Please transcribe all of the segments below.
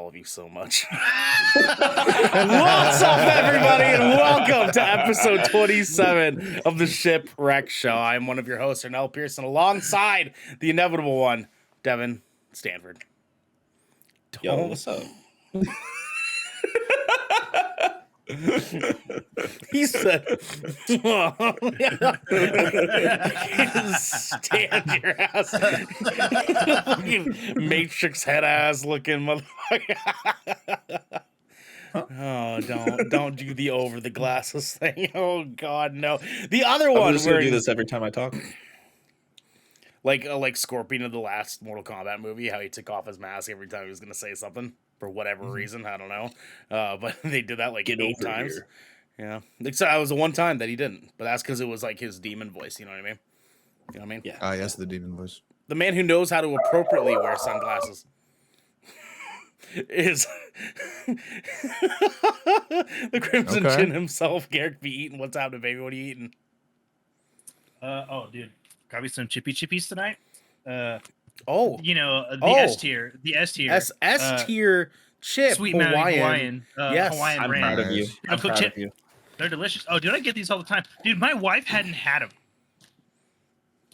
all of you so much. What's up, everybody, and welcome to episode 27 of the Shipwreck Show. I'm one of your hosts, Ernell Pearson, alongside the inevitable one, Devin Stanford. Yo, what's up? He said, stand your ass. Fucking Matrix head ass looking motherfucker. Oh, don't do the over the glasses thing. Oh God, no. The other one, I'm just gonna do this every time I talk. like Scorpion in the last Mortal Kombat movie, how he took off his mask every time he was gonna say something for whatever reason. I don't know, but they did that like 8 times. Here. Yeah, except it was the one time that he didn't, but that's because it was like his demon voice. You know what I mean? You know what I mean? Yeah. Yes, the demon voice. The man who knows how to appropriately wear sunglasses is the Crimson Okay. Chin himself, Garrick B. Eaton. What's happening, baby? What are you eating? Dude, got me some chippy chippies tonight. Oh, You know, the Oh. S tier, S tier chip Sweet Mountain Hawaiian. Hawaiian Yes. I'm brand. proud of you. I'm Cooked proud chip. of you. They're delicious. Oh, dude, I get these all the time. Dude, my wife hadn't had them.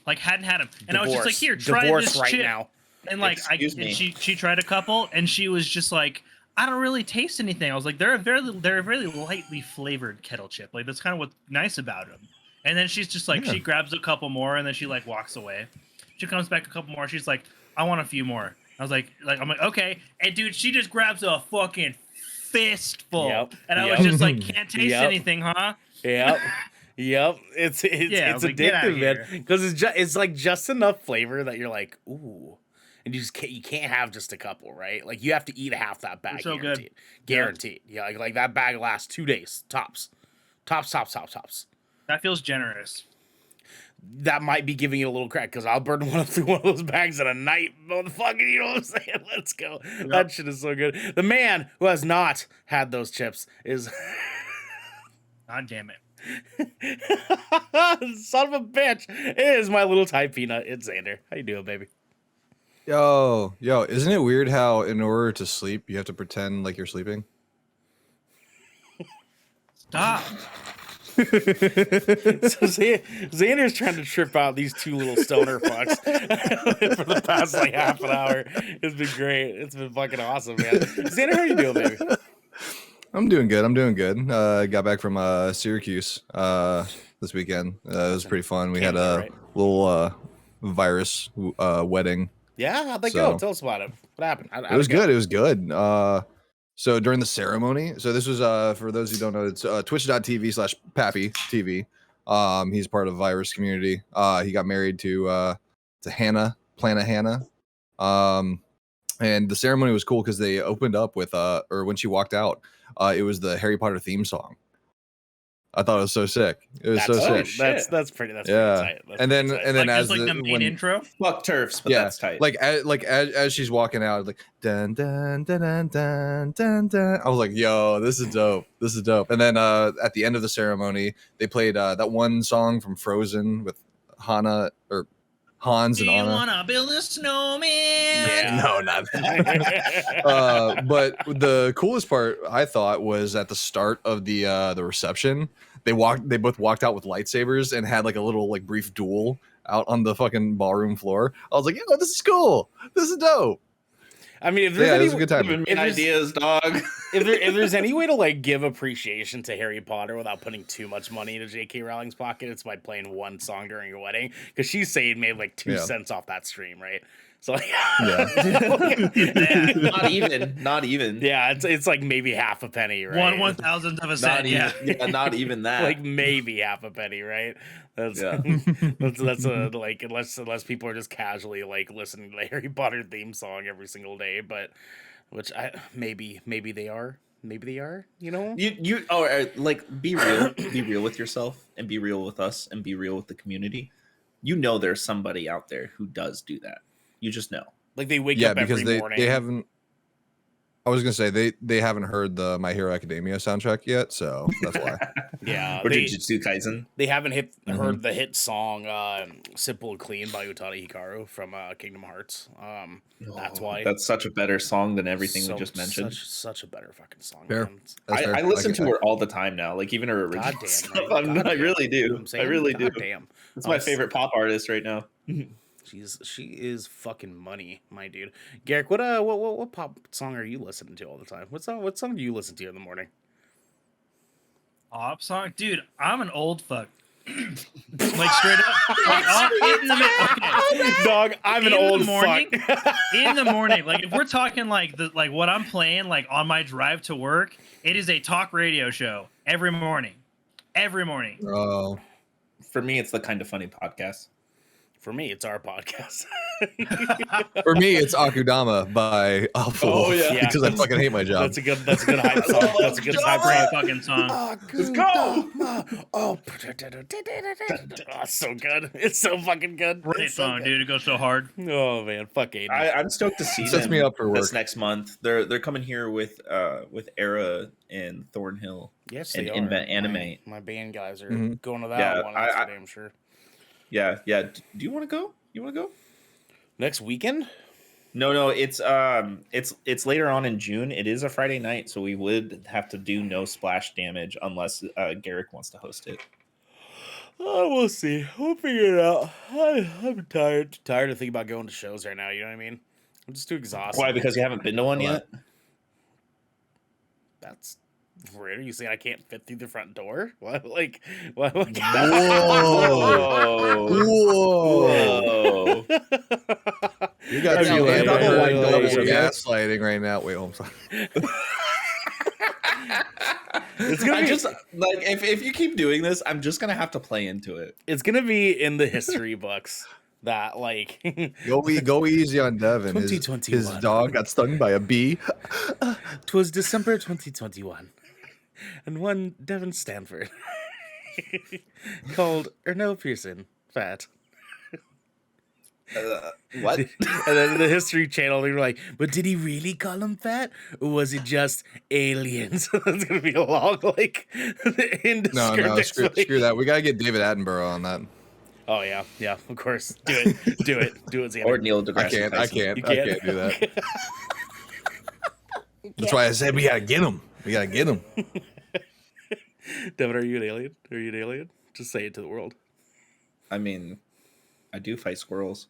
And I was just like, here, try Divorce this right chip. now. And like, Excuse me. she tried a couple, and she was just like, I don't really taste anything. I was like, they're a very lightly flavored kettle chip. Like, that's kind of what's nice about them. And then she's just like, Yeah. she grabs a couple more, and then she like walks away. She comes back a couple more. She's like, I want a few more. I was like, I'm like, okay. And dude, she just grabs a fucking fistful. Yep. And I Yep. was just like, can't taste Yep. anything, huh? Yep. Yep. It's Yeah, I was like, get outta addictive, man. here. Because it's like just enough flavor that you're like, ooh. And you just can't have just a couple, right? Like you have to eat half that bag. They're so good. Guaranteed. Guaranteed. Yeah, like that bag lasts 2 days. Tops. Tops. That feels generous. That might be giving you a little crack because I'll burn through one of those bags in a night, motherfucker. You know what I'm saying? Let's go. That shit is so good. The man who has not had those chips is God damn it. son of a bitch. It is my little Thai peanut. It's Xander. How you doing, baby? Yo, isn't it weird how in order to sleep, you have to pretend like you're sleeping? Stop. So Xander's trying to trip out these two little stoner fucks for the past like half an hour. It's been great. It's been fucking awesome, man. Xander, how you doing, baby? I'm doing good. Got back from Syracuse this weekend. It was pretty fun. We had a Right. little virus wedding. Yeah, how'd that So- go? Tell us about it. What happened? It was good. It was good. So during the ceremony, so this was for those who don't know, it's twitch.tv/Pappy TV. He's part of Virus community. He got married to Hannah, Plana Hannah. And the ceremony was cool because they opened up with or when she walked out, it was the Harry Potter theme song. I thought it was so sick. It was so sick. shit. That's pretty. That's Yeah. pretty tight. That's And then pretty tight. and then Like, as just like the main when, intro. Fuck turfs, but yeah, that's tight. as she's walking out, like dun dun dun dun dun dun dun. I was like, "Yo, this is dope. This is dope." And then at the end of the ceremony, they played that one song from Frozen with Hannah or Hans Do and you Anna. want to build a snowman? Yeah. No, not that. But the coolest part I thought was at the start of the reception. They both walked out with lightsabers and had like a little like brief duel out on the fucking ballroom floor. I was like, "Yo, this is cool. This is dope." I mean, if there's Yeah, it any, was a good time. Giving me if there's- ideas, dog. if there's any way to like give appreciation to Harry Potter without putting too much money into J.K. Rowling's pocket, it's by playing one song during your wedding because she's saying made like 2 Yeah. cents off that stream, right? So like, Yeah. Not even. yeah, it's like maybe half a penny, right? 1/1000th of a Not cent. even. Yeah. Yeah, not even that. Like maybe half a penny, right? That's Yeah. that's a like unless people are just casually like listening to the Harry Potter theme song every single day, but which maybe they are, you know. Like be real with yourself and be real with us and be real with the community. You know there's somebody out there who does do that. You just know. Like they wake Yeah, up every because morning. they haven't. I was gonna say they haven't heard the My Hero Academia soundtrack yet, so that's why. Yeah, Or Jujutsu Kaisen. they haven't heard the hit song "Simple and Clean" by Utada Hikaru from Kingdom Hearts. That's why. That's such a better song than everything we just mentioned. Such a better fucking song. Fair. Man. That's fair. I listen to her all the time now, like even her original Goddamn, stuff. man. I really do. You know what I'm saying? I really do. Damn. It's my favorite pop artist right now. She is fucking money, my dude. Garrick, what pop song are you listening to all the time? What song do you listen to in the morning? Pop song, dude. I'm an old fuck. Like straight up, like, in the okay. Dog, I'm an In the old morning? fuck. In the morning. Like if we're talking like what I'm playing like on my drive to work, it is a talk radio show every morning. Every morning. Oh, For me, it's the Kind of Funny podcast. For me, it's our podcast. for me, it's Akudama by Alpha Oh, Wolf, yeah. because I fucking hate my job. That's a good hype song. That's a good hype Great song. fucking song. Let's go! Oh, it's so good. It's so fucking good. Great It's so song, good. dude. It goes so hard. Oh man, fuck Aiden. I'm stoked to see Sets them me up for this work. next month. They're coming here with Era and Thornhill. Yes, and they are. Invent Anime. My band guys are Mhm. going to that Yeah, one. That's I- for damn sure. Yeah. Do you want to go? You want to go? Next weekend? No. It's later on in June. It is a Friday night, so we would have to do no splash damage unless Garrick wants to host it. Oh, we'll see. We'll figure it out. I'm tired to think about going to shows right now. You know what I mean? I'm just too exhausted. Why? Because you haven't been to one What? yet. That's weird. Are you saying I can't fit through the front door? What? Like, what? Like, Whoa! Whoa! You got Have you double ever- gaslighting right now. Wait, hold on. It's gonna I be just like if you keep doing this, I'm just gonna have to play into it. it's gonna be in the history books that like Go easy on Devin. His 2021. dog got stung by a bee. 'twas December 2021, and one Devin Stanford called Erno Pearson fat. What? And then the History Channel, they were like, but did he really call him fat? Or was it just aliens? It's going to be a long, like, No, screw that. We gotta get David Attenborough on that. Oh, yeah, of course. Do it, Xander. Or Neil deGrasse I Tyson. can't do that. That's why I said we gotta get him. Devin, are you an alien? Just say it to the world. I mean, I do fight squirrels.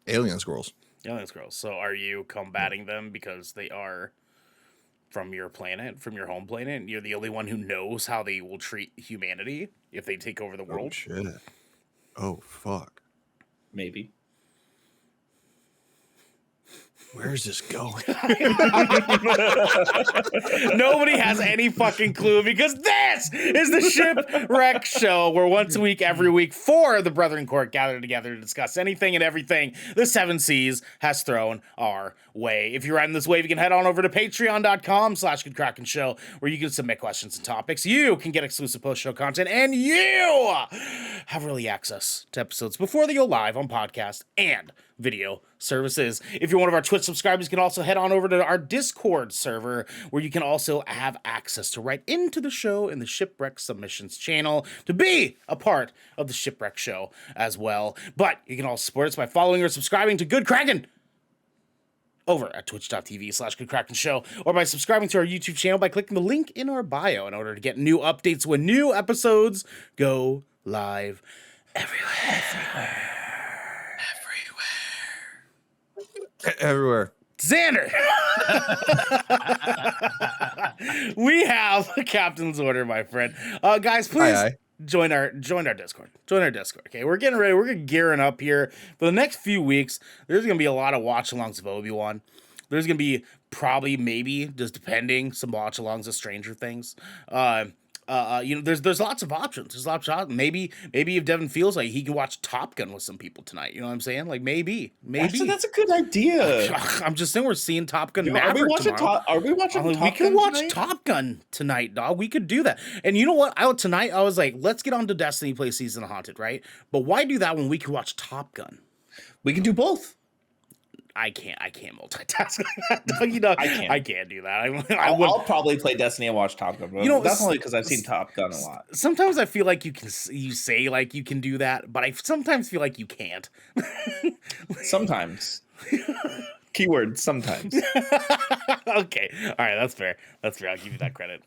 Alien squirrels. Alien squirrels. So are you combating them because they are from your planet, from your home planet, and you're the only one who knows how they will treat humanity if they take over the Oh world? shit. Oh fuck. Maybe. Where's this going? Nobody has any fucking clue because this is the Shipwreck Show, where once a week, every week, four of the Brethren Court gather together to discuss anything and everything the Seven Seas has thrown our way. If you're riding this wave, you can head on over to patreon.com/GoodKraken Show, where you can submit questions and topics. You can get exclusive post-show content, and you have early access to episodes before they go live on podcast and video services. If you're one of our Twitch subscribers, you can also head on over to our Discord server, where you can also have access to write into the show in the Shipwreck Submissions channel to be a part of the Shipwreck Show as well. But you can also support us by following or subscribing to Good Kraken over at twitch.tv/GoodKraken Show, or by subscribing to our YouTube channel by clicking the link in our bio in order to get new updates when new episodes go live everywhere. Everywhere. Xander, we have a captain's order, my friend. Guys, please Aye. join our Discord. Okay, we're getting ready. We're gearing up here for the next few weeks. There's gonna be a lot of watch-alongs of Obi-Wan. There's gonna be probably, maybe, just depending, some watch-alongs of Stranger Things. There's lots of options. There's lots of options. Maybe if Devin feels like he can watch Top Gun with some people tonight, you know what I'm saying? Like maybe. That's a good idea. I'm just saying we're seeing Top Gun. Yo, Maverick tomorrow. Are we watching We Top can Gun watch tonight? Top Gun tonight, dog. We could do that. And you know what? Tonight I was like, let's get on to Destiny, play Season of Haunted, right? But why do that when we can watch Top Gun? We can do both. can't multitask. You know, I can't. I can't do that. I'll probably play Destiny and watch Top Gun. You know, that's only because I've seen Top Gun a lot. Sometimes I feel like you say like you can do that, but I sometimes feel like you can't. Sometimes. Keyword sometimes. Okay, all right, that's fair. That's fair. I'll give you that credit.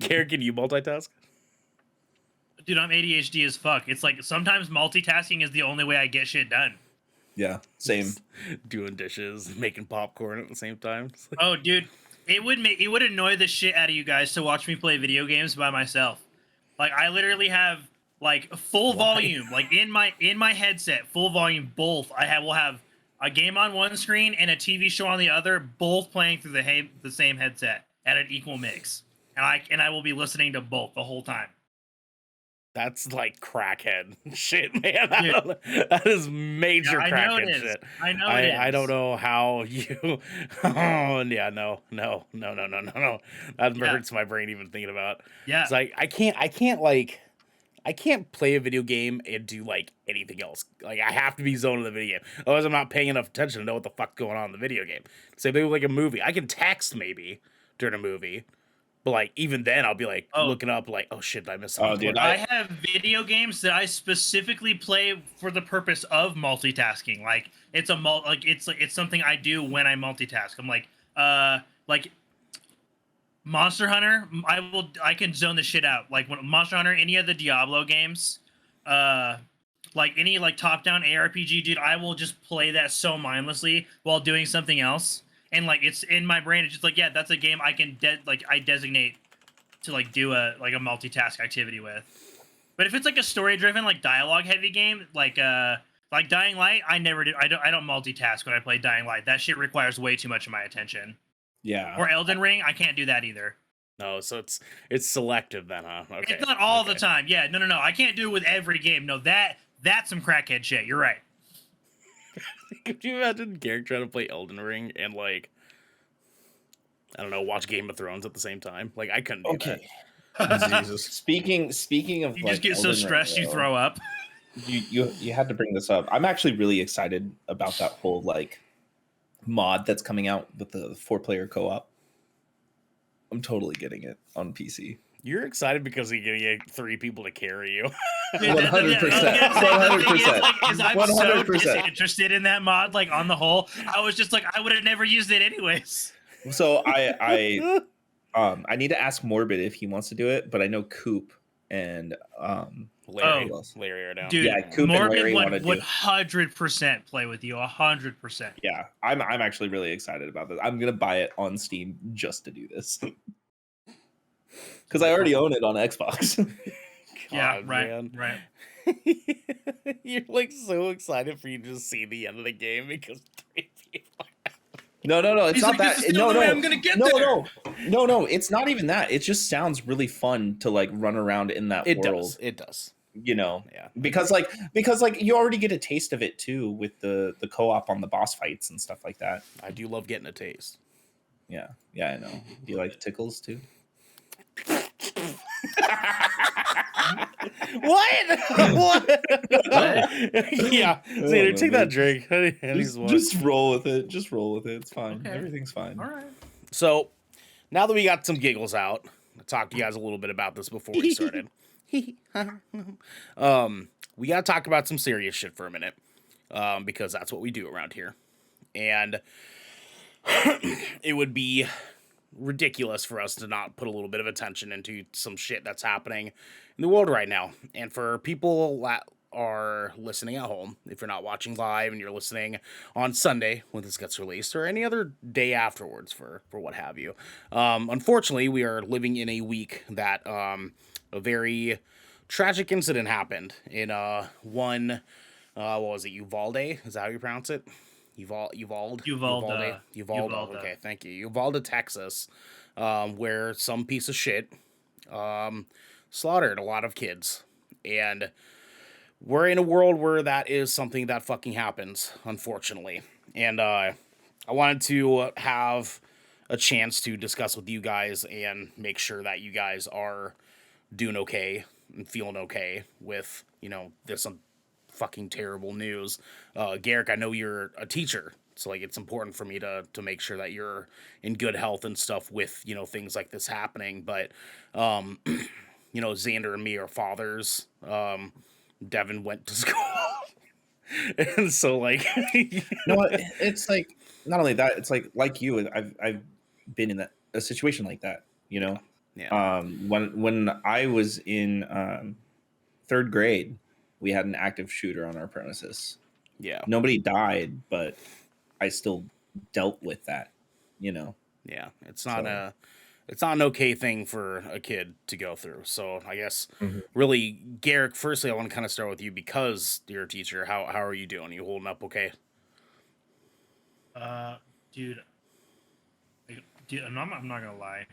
Karen, can you multitask? Dude, I'm ADHD as fuck. It's like sometimes multitasking is the only way I get shit done. Yeah, same. Doing dishes, making popcorn at the same time. Oh, dude, it would annoy the shit out of you guys to watch me play video games by myself. Like I literally have like full volume, like in my headset, full volume. Both will have a game on one screen and a TV show on the other, both playing through the same headset at an equal mix, and I will be listening to both the whole time. That's like crackhead shit, man. That is major crackhead shit. I know it is. I don't know how you. Oh yeah, no. That hurts my brain even thinking about. Yeah, it's like I can't play a video game and do like anything else. Like I have to be zoned in the video game, otherwise I'm not paying enough attention to know what the fuck's going on in the video game. Same thing with like a movie. I can text maybe during a movie. But like even then, I'll be like looking up, like, oh shit, I missed something. Oh, dude, I have video games that I specifically play for the purpose of multitasking. Like it's it's something I do when I multitask. I'm like Monster Hunter. I can zone the shit out. Like when Monster Hunter, any of the Diablo games, like any like top down ARPG, dude, I will just play that so mindlessly while doing something else. And like it's in my brain, it's just like, yeah, that's a game I can I designate to like do a multitask activity with. But if it's like a story driven, like dialogue heavy game, like Dying Light, I don't multitask when I play Dying Light. That shit requires way too much of my attention. Yeah. Or Elden Ring, I can't do that either. No, so it's selective then, huh? Okay. It's not all the time. Yeah, no. I can't do it with every game. No, that's some crackhead shit. You're right. Could you imagine Garrick trying to play Elden Ring and like, I don't know, watch Game of Thrones at the same time? Like I couldn't do that. Jesus. Speaking of, you like, just get so Elden stressed Ring, you throw up. You had to bring this up. I'm actually really excited about that whole like mod that's coming out with the 4-player co-op. I'm totally getting it on PC. You're excited because you're gonna get 3 people to carry you. 100%. 100%. I'm 100%. so disinterested in that mod. Like on the whole, I was just like, I would have never used it anyways. So I need to ask Morbid if he wants to do it, but I know Coop and Larry are down. Dude, yeah, Coop Morbid and Larry would 100% play with you. 100%. Yeah, I'm actually really excited about this. I'm gonna buy it on Steam just to do this. Because I already own it on Xbox. Yeah, God, right. You're like so excited for you to just see the end of the game because 3 people. No. It's He's not like, that. this is the only way I'm gonna get there. No. It's not even that. It just sounds really fun to like run around in that world. It does. You know, yeah. Because you already get a taste of it too with the co-op on the boss fights and stuff like that. I do love getting a taste. Yeah, I know. Do you like tickles too? What? Yeah, Xander, take that drink. Just roll with it. It's fine. Okay. Everything's fine. All right. So now that we got some giggles out, I talked to you guys a little bit about this before we started. We gotta talk about some serious shit for a minute, because that's what we do around here, and it would be ridiculous for us to not put a little bit of attention into some shit that's happening in the world right now. And for people that are listening at home, if you're not watching live and you're listening on Sunday when this gets released or any other day afterwards for what have you, unfortunately we are living in a week that a very tragic incident happened in what was it, Uvalde? Is that how you pronounce it? Uvalde. Okay, thank you. Uvalde, Texas, where some piece of shit slaughtered a lot of kids. And we're in a world where that is something that fucking happens, unfortunately. And I wanted to have a chance to discuss with you guys and make sure that you guys are doing okay and feeling okay with, this fucking terrible news. Garrick, I know you're a teacher, so like it's important for me to make sure that you're in good health and stuff with, you know, things like this happening. But you know, Xander and me are fathers. Devin went to school. And so like You know what? It's like not only that, it's like you. I've been in a situation like that. You know, yeah. when I was in third grade, we had an active shooter on our premises. Yeah. Nobody died, but I still dealt with that. You know, Yeah. It's so not an okay thing for a kid to go through. So I guess Mhm. really, Garrick, firstly I want to kind of start with you because you're a teacher. How are you doing? You holding up okay? Dude, I'm not gonna lie.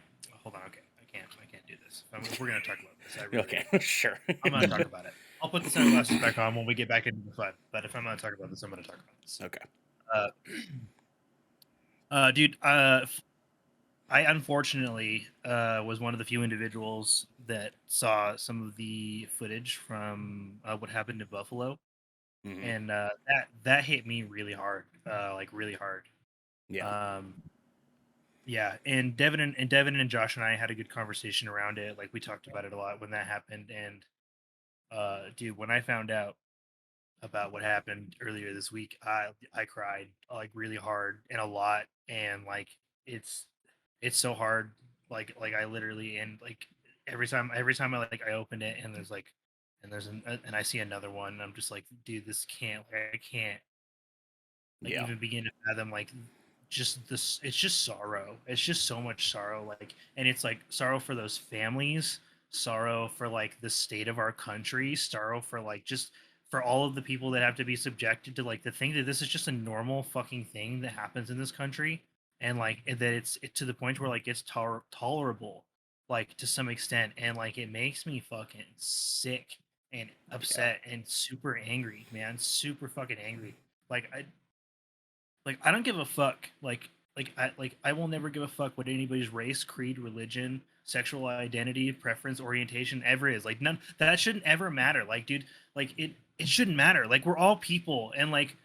Hold on, okay, I can't do this. If we're gonna talk about this, I really Okay, sure. I'm gonna talk about it. I'll put the sunglasses back on when we get back into the fun. But if I'm gonna talk about this, I'm gonna talk about this. Okay. Dude, I unfortunately was one of the few individuals that saw some of the footage from what happened in Buffalo, Mhm. and that hit me really hard, like really hard. Yeah. Yeah, and Devin and Josh and I had a good conversation around it. Like we talked about it a lot when that happened, and dude, when I found out about what happened earlier this week, I cried like really hard and a lot, and like it's it's so hard. Like I literally and like every time I open it and there's like and I see another one, I'm just like, dude, this can't I can't like Yeah. even begin to fathom like just this. It's just sorrow. It's just so much sorrow. Like, and it's like sorrow for those families, sorrow for like the state of our country, sorrow for like just for all of the people that have to be subjected to like the thing that this is just a normal fucking thing that happens in this country, and like that it's to the point where like it's tolerable, like to some extent, and like it makes me fucking sick and upset and super angry, man, super fucking angry. Like I don't give a fuck. I will never give a fuck what anybody's race, creed, religion, sexual identity, preference, orientation ever is. Like none that shouldn't ever matter. Like dude, like it shouldn't matter. Like we're all people, and like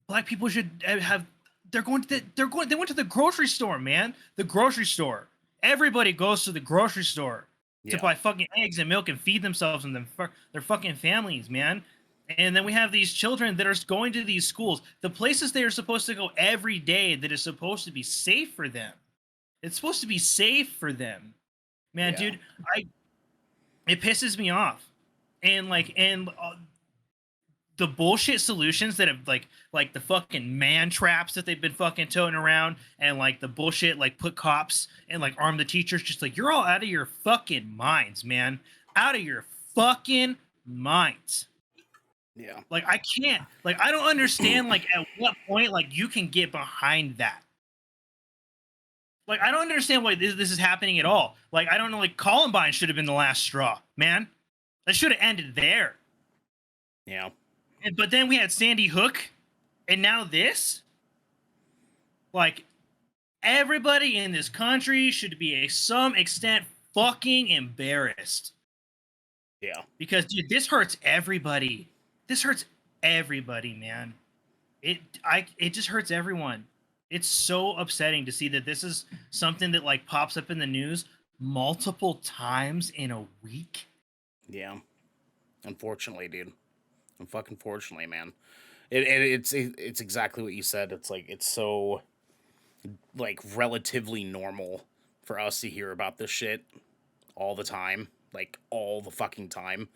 black people should have. They went to the grocery store, man. The grocery store. Everybody goes to the grocery store to Yeah. buy fucking eggs and milk and feed themselves and their fucking families, man. And then we have these children that are going to these schools, the places they are supposed to go every day that is supposed to be safe for them. It's supposed to be safe for them. Man, Yeah. dude, it pisses me off. And the bullshit solutions that have like the fucking man traps that they've been fucking toting around, and like the bullshit like put cops and like arm the teachers, just like you're all out of your fucking minds, man. Out of your fucking minds. Yeah. Like I can't, like I don't understand like at what point like you can get behind that. Like I don't understand why this is happening at all. Like I don't know, like Columbine should have been the last straw, man. That should have ended there. Yeah. But then we had Sandy Hook, and now this. Like everybody in this country should be to some extent fucking embarrassed. Yeah. Because dude, this hurts everybody. This hurts everybody, man. It just hurts everyone. It's so upsetting to see that this is something that like pops up in the news multiple times in a week. Yeah. Unfortunately, dude. Fucking fortunately, man. It's exactly what you said. It's like it's so like relatively normal for us to hear about this shit all the time, like all the fucking time.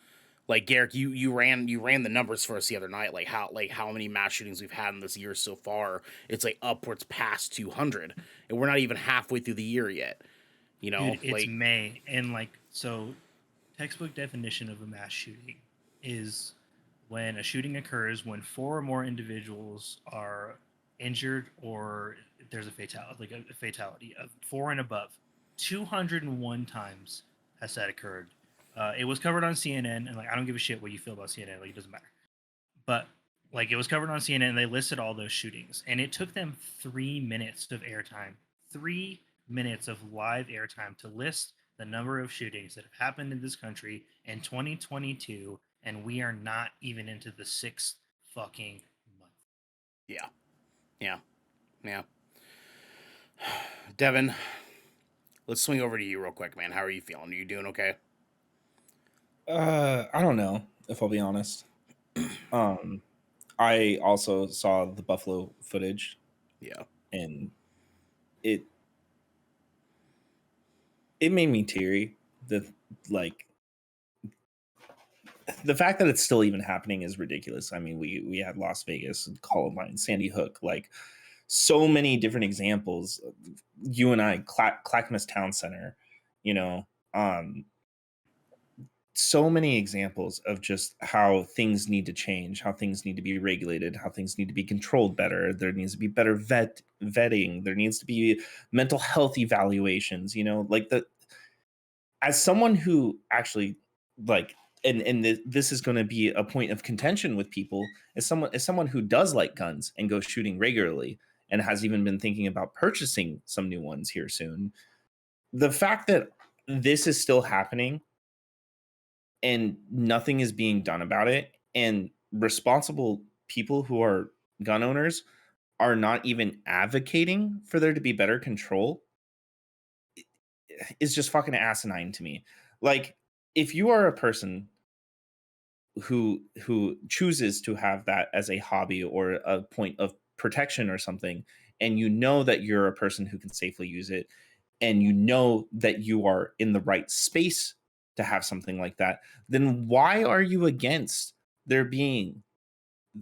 Like Garrick, you ran the numbers for us the other night, like how many mass shootings we've had in this year so far. It's like upwards past 200, and we're not even halfway through the year yet. You know, Dude, it's like May, and like so textbook definition of a mass shooting is when a shooting occurs when four or more individuals are injured or there's a fatality, like a fatality of four and above. 201 times has that occurred. It was covered on CNN, and like I don't give a shit what you feel about CNN, like it doesn't matter. But like it was covered on CNN, and they listed all those shootings, and it took them 3 minutes of airtime, 3 minutes of live airtime to list the number of shootings that have happened in this country in 2022 and we are not even into the 6th fucking month. Yeah. Devin, let's swing over to you real quick, man. How are you feeling? Are you doing okay? I don't know if I'll be honest. I also saw the Buffalo footage, Yeah. and it made me teary. Like the fact that it's still even happening is ridiculous. I mean, we had Las Vegas, Columbine, Sandy Hook, like so many different examples. You and I, Clackamas Town Center, you know, so many examples of just how things need to change, how things need to be regulated, how things need to be controlled better. There needs to be better vetting. There needs to be mental health evaluations. You know, like as someone who actually like this is going to be a point of contention with people, as someone who does like guns and goes shooting regularly and has even been thinking about purchasing some new ones here soon. The fact that this is still happening and nothing is being done about it, and responsible people who are gun owners are not even advocating for there to be better control, is just fucking asinine to me. Like, if you are a person who chooses to have that as a hobby or a point of protection or something, and you know that you're a person who can safely use it, and you know that you are in the right space to have something like that, then why are you against there being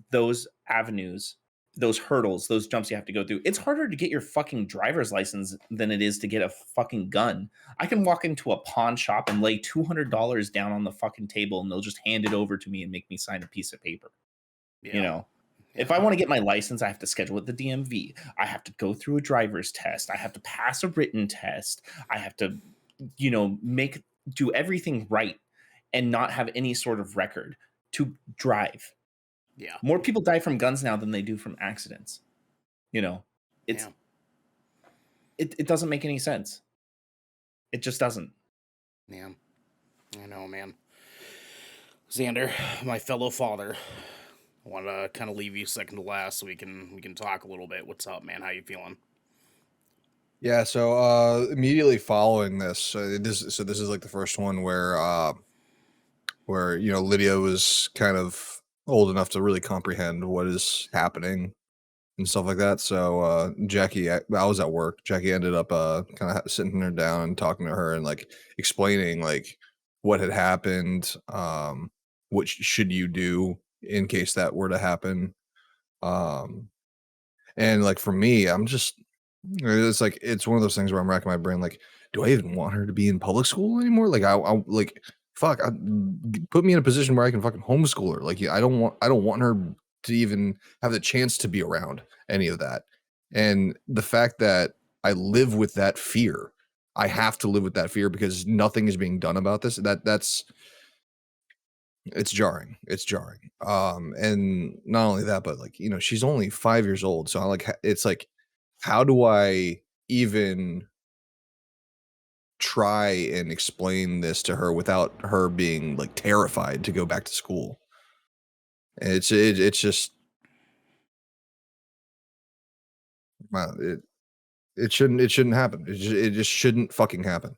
those avenues, those hurdles, those jumps you have to go through? It's harder to get your fucking driver's license than it is to get a fucking gun. I can walk into a pawn shop and lay $200 down on the fucking table and they'll just hand it over to me and make me sign a piece of paper. Yeah. You know, if I want to get my license, I have to schedule it at the DMV. I have to go through a driver's test. I have to pass a written test. I have to, do everything right and not have any sort of record to drive. Yeah. More people die from guns now than they do from accidents. You know, it's it doesn't make any sense. It just doesn't. Yeah. I know, man. Xander, my fellow father, I want to kind of leave you second to last so we can talk a little bit. What's up, man? How you feeling? Yeah, so immediately following this, this is like the first one where Lydia was kind of old enough to really comprehend what is happening and stuff like that. So Jackie, I was at work. Jackie ended up kind of sitting her down and talking to her and like explaining like what had happened, what should you do in case that were to happen. And like for me, it's like it's one of those things where I'm racking my brain. Like, do I even want her to be in public school anymore? Like, I like, fuck, put me in a position where I can fucking homeschool her. Like, I don't want her to even have the chance to be around any of that. And the fact that I live with that fear, I have to live with that fear because nothing is being done about this. That's it's jarring. It's jarring. And not only that, but like, she's only 5 years old. So I like, it's like, how do I even try and explain this to her without her being like terrified to go back to school? And it's just, well, it shouldn't happen. It just shouldn't fucking happen.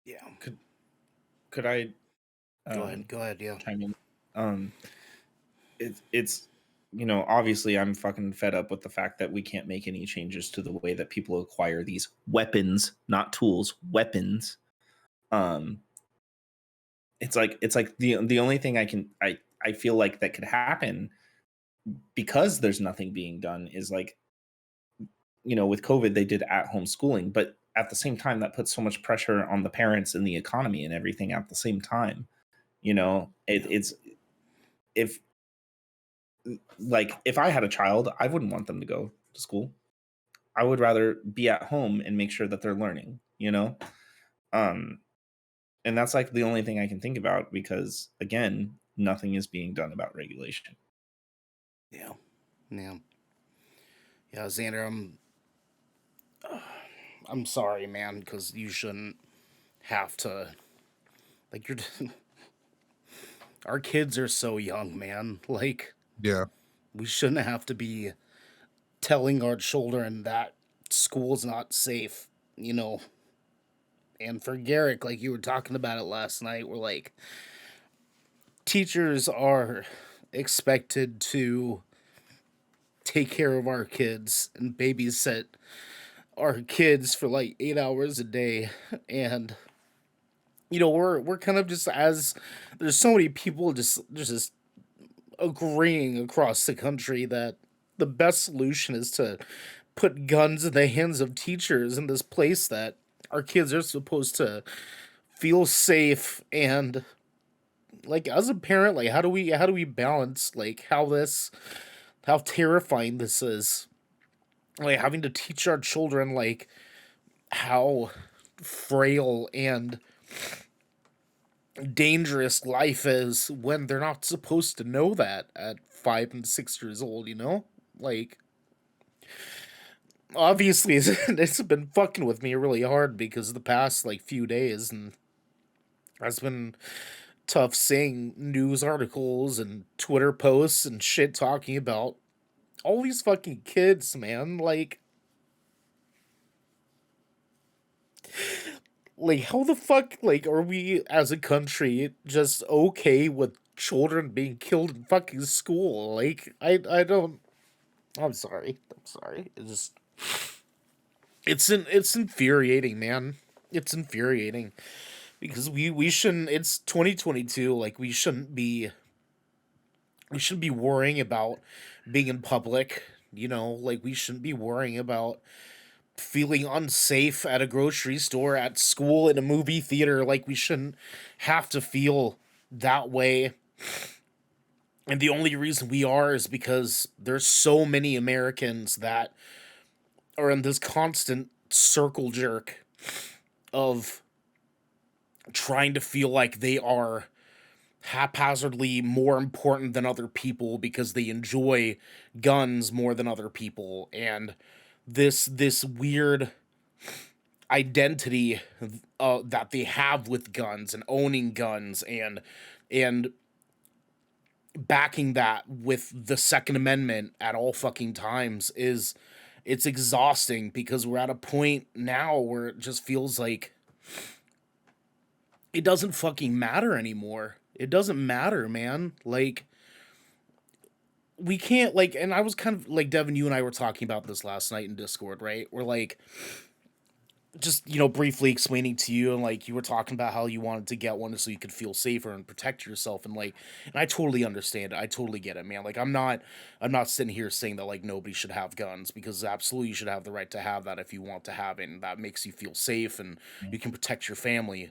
Yeah. Could I Go ahead. Yeah. chime in? It's obviously I'm fucking fed up with the fact that we can't make any changes to the way that people acquire these weapons, not tools, weapons. It's like the only thing I feel like that could happen, because there's nothing being done, is like, with COVID they did at home schooling, but at the same time that puts so much pressure on the parents and the economy and everything at the same time. It's, if if I had a child, I wouldn't want them to go to school. I would rather be at home and make sure that they're learning, Um, and that's like the only thing I can think about, because again, nothing is being done about regulation. Yeah. Xander, I'm sorry, man, because you shouldn't have to, like, you're our kids are so young, man. Like, Yeah. we shouldn't have to be telling our children that school's not safe, you know. And for Garrick, like you were talking about it last night, we're like, teachers are expected to take care of our kids and babysit our kids for like 8 hours a day. And you know, we're kind of just, as there's so many people just agreeing across the country that the best solution is to put guns in the hands of teachers in this place that our kids are supposed to feel safe. And like, as a parent, like, how do we balance like how terrifying this is, like having to teach our children like how frail and dangerous life is when they're not supposed to know that at 5 and 6 years old, you know? Like, obviously, it's been fucking with me really hard because of the past like few days, and it's been tough seeing news articles and Twitter posts and shit talking about all these fucking kids, man. Like how the fuck, like, are we as a country just okay with children being killed in fucking school? Like, I don't. I'm sorry. I'm sorry. It's infuriating, man. It's infuriating because we shouldn't. It's 2022. Like, we shouldn't be worrying about being in public. You know, like, we shouldn't be worrying about feeling unsafe at a grocery store, at school, in a movie theater. Like, we shouldn't have to feel that way. And the only reason we are is because there's so many Americans that are in this constant circle jerk of trying to feel like they are haphazardly more important than other people because they enjoy guns more than other people. And this weird identity that they have with guns and owning guns, and backing that with the Second Amendment at all fucking times, is it's exhausting because we're at a point now where it just feels like it doesn't fucking matter anymore. It doesn't matter, man. Like, we can't, like, and I was kind of like, Devin, you and I were talking about this last night in Discord, right? We're like, just, you know, briefly explaining to you, and like, you were talking about how you wanted to get one so you could feel safer and protect yourself, and like, and I totally understand it. I totally get it, man. Like, I'm not sitting here saying that like nobody should have guns, because absolutely you should have the right to have that if you want to have it, and that makes you feel safe and you can protect your family.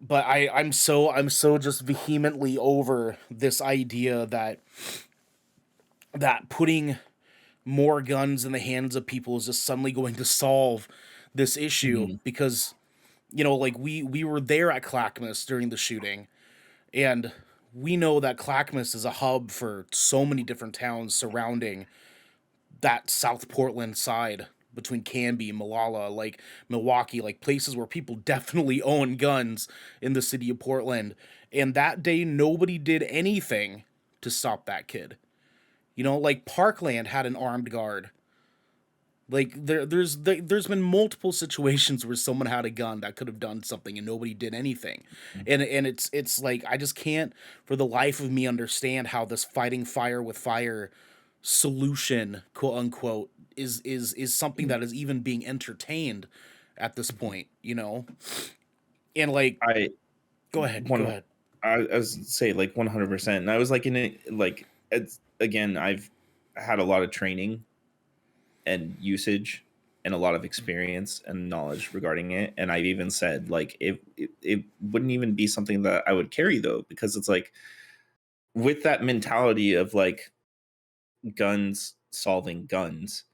But I'm so just vehemently over this idea that putting more guns in the hands of people is just suddenly going to solve this issue. Mhm. Because, you know, like, we were there at Clackamas during the shooting, and we know that Clackamas is a hub for so many different towns surrounding that South Portland side, between Canby, Malala, like Milwaukee, like places where people definitely own guns in the city of Portland. And that day, nobody did anything to stop that kid. You know, like, Parkland had an armed guard. Like, there's been multiple situations where someone had a gun that could have done something and nobody did anything. And it's like, I just can't for the life of me understand how this fighting fire with fire solution, quote unquote, is something that is even being entertained at this point, you know? And like, I go ahead, go one ahead. I was say like 100%. And I was like in it, like, it's again, I've had a lot of training and usage and a lot of experience and knowledge regarding it. And I've even said like it wouldn't even be something that I would carry though, because it's like with that mentality of like guns solving guns.